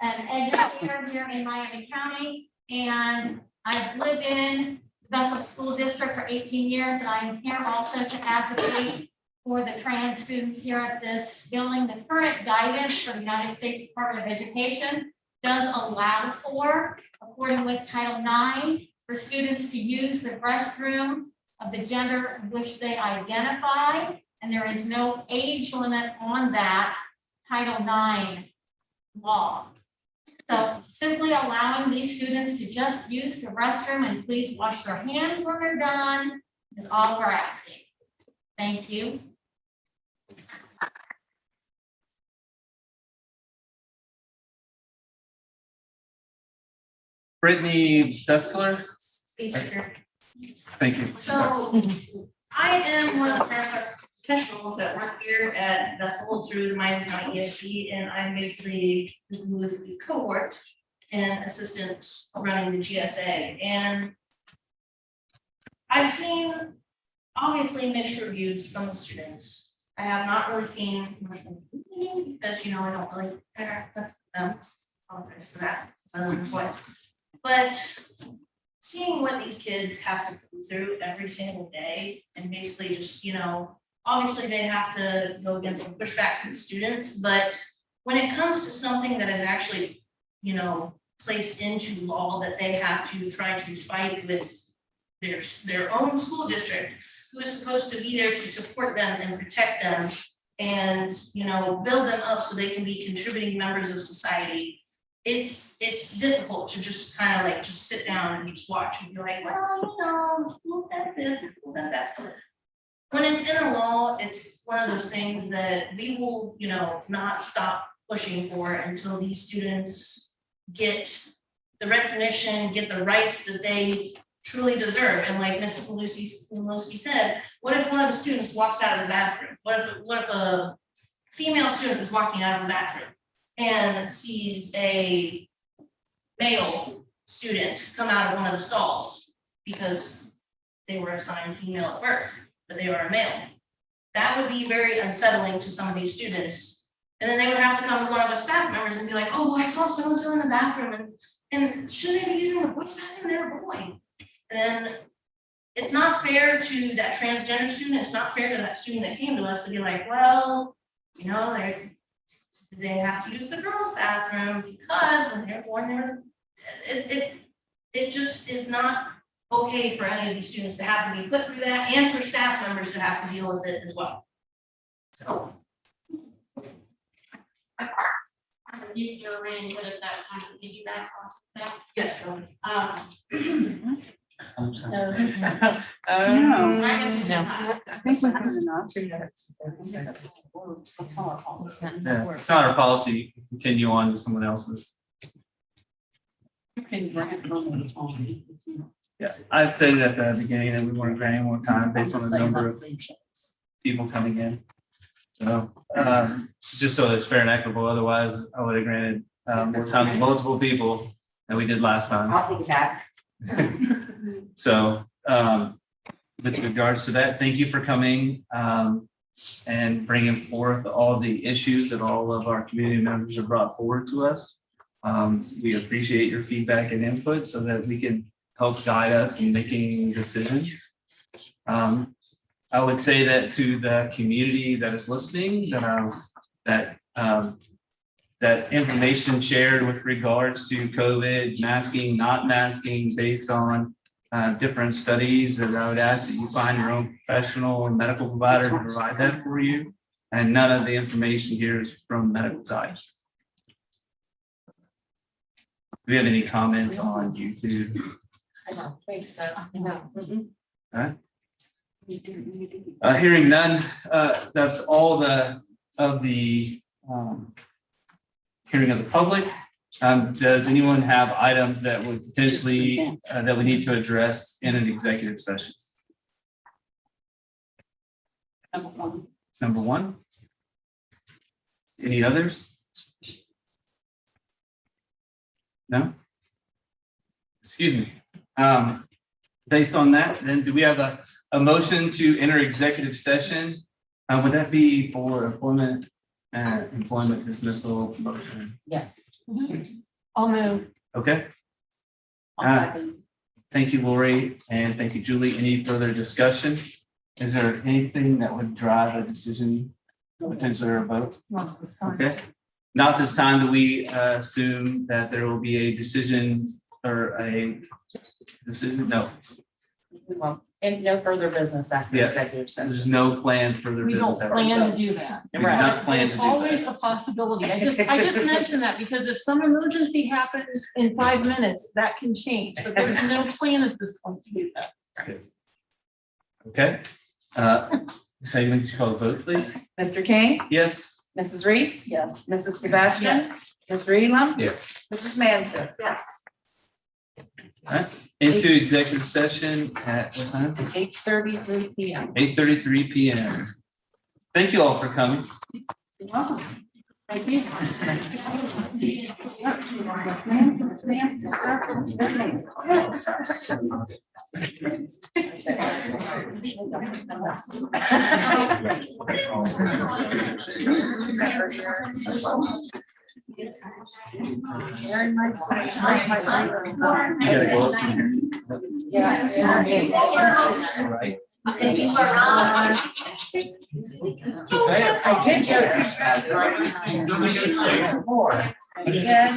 [SPEAKER 19] an educator here in Miami County. And I've lived in Bethel School District for 18 years, and I'm here also to advocate for the trans students here at this building. The current guidance from the United States Department of Education does allow for, according with Title IX, for students to use the restroom of the gender in which they identify, and there is no age limit on that Title IX law. So simply allowing these students to just use the restroom and please wash their hands when they're done is all we're asking. Thank you.
[SPEAKER 2] Brittany Deskler. Thank you.
[SPEAKER 20] So I am one of the professionals that work here at Bethel through the Miami County ESC, and I'm basically Ms. Lewis's cohort and assistant running the GSA. And I've seen obviously mixed reviews from the students. I have not really seen much from me because, you know, I don't really care with them. Apologize for that. But seeing what these kids have to go through every single day and basically just, you know, obviously they have to go against some pushback from the students, but when it comes to something that is actually, you know, placed into law that they have to try to fight with their own school district, who is supposed to be there to support them and protect them and, you know, build them up so they can be contributing members of society. It's difficult to just kind of like just sit down and just watch and be like, well, you know, look at this, look at that. When it's in a law, it's one of those things that we will, you know, not stop pushing for until these students get the recognition, get the rights that they truly deserve. And like Mrs. Malewski said, what if one of the students walks out of the bathroom? What if a female student is walking out of the bathroom and sees a male student come out of one of the stalls because they were assigned female at birth, but they are a male? That would be very unsettling to some of these students. And then they would have to come to one of the staff members and be like, oh, well, I saw so-and-so in the bathroom and shouldn't they be using the boys' bathroom? They're a boy. And then it's not fair to that transgender student. It's not fair to that student that came to us to be like, well, you know, they have to use the girls' bathroom because when they're born, it just is not okay for any of these students to have to be put through that and for staff members to have to deal with it as well. So.
[SPEAKER 19] I'm used to Irene, but at that time, piggyback off of that.
[SPEAKER 20] Yes.
[SPEAKER 2] It's not our policy to continue on with someone else's. Yeah, I'd say that at the beginning that we weren't granting more time based on the number of people coming in. So just so it's fair and equitable, otherwise I would have granted more time to multiple people than we did last time.
[SPEAKER 15] I'll be back.
[SPEAKER 2] So with regards to that, thank you for coming and bringing forth all the issues that all of our community members have brought forward to us. We appreciate your feedback and input so that we can help guide us in making decisions. I would say that to the community that is listening, that information shared with regards to COVID, masking, not masking, based on different studies, that I would ask that you find your own professional and medical provider to provide that for you. And none of the information here is from medical types. Do we have any comments on YouTube?
[SPEAKER 1] I don't think so. No.
[SPEAKER 2] All right. Hearing none, that's all of the hearing of the public. Does anyone have items that would potentially that we need to address in an executive session? Number one. Any others? No? Excuse me. Based on that, then do we have a motion to enter executive session? Would that be for employment dismissal, promotion?
[SPEAKER 16] Yes.
[SPEAKER 8] I'll move.
[SPEAKER 2] Okay.
[SPEAKER 16] I'll second.
[SPEAKER 2] Thank you, Lori, and thank you, Julie. Any further discussion? Is there anything that would drive a decision, potentially or a vote?
[SPEAKER 8] Not this time.
[SPEAKER 2] Okay. Not this time do we assume that there will be a decision or a decision? No.
[SPEAKER 16] Well, and no further business after
[SPEAKER 2] Yes.
[SPEAKER 16] executive session.
[SPEAKER 2] There's no plan for their
[SPEAKER 8] We don't
[SPEAKER 2] business.
[SPEAKER 8] plan to do that.
[SPEAKER 2] We do not plan to
[SPEAKER 8] It's
[SPEAKER 2] do
[SPEAKER 8] always
[SPEAKER 2] that.
[SPEAKER 8] a possibility. I just mentioned that because if some emergency happens in 5 minutes, that can change, but there's no plan at this point to do that.
[SPEAKER 2] Okay. So you want to call the vote, please?
[SPEAKER 1] Mr. King,
[SPEAKER 2] Yes.
[SPEAKER 1] Mrs. Reese,
[SPEAKER 16] Yes.
[SPEAKER 1] Mrs. Sebastian,
[SPEAKER 8] Yes.
[SPEAKER 1] Mr. Elam.
[SPEAKER 11] Yes.
[SPEAKER 1] Mrs. Mansfield.
[SPEAKER 17] Yes.
[SPEAKER 2] All right. Into executive session at what time?
[SPEAKER 1] 8:33 p.m.
[SPEAKER 2] 8:33 p.m. Thank you all for coming.
[SPEAKER 16] You're welcome. Thank you.
[SPEAKER 1] Very much.
[SPEAKER 2] You gotta go up here. All right.
[SPEAKER 19] If you are wrong.
[SPEAKER 1] I guess you're. More. Again,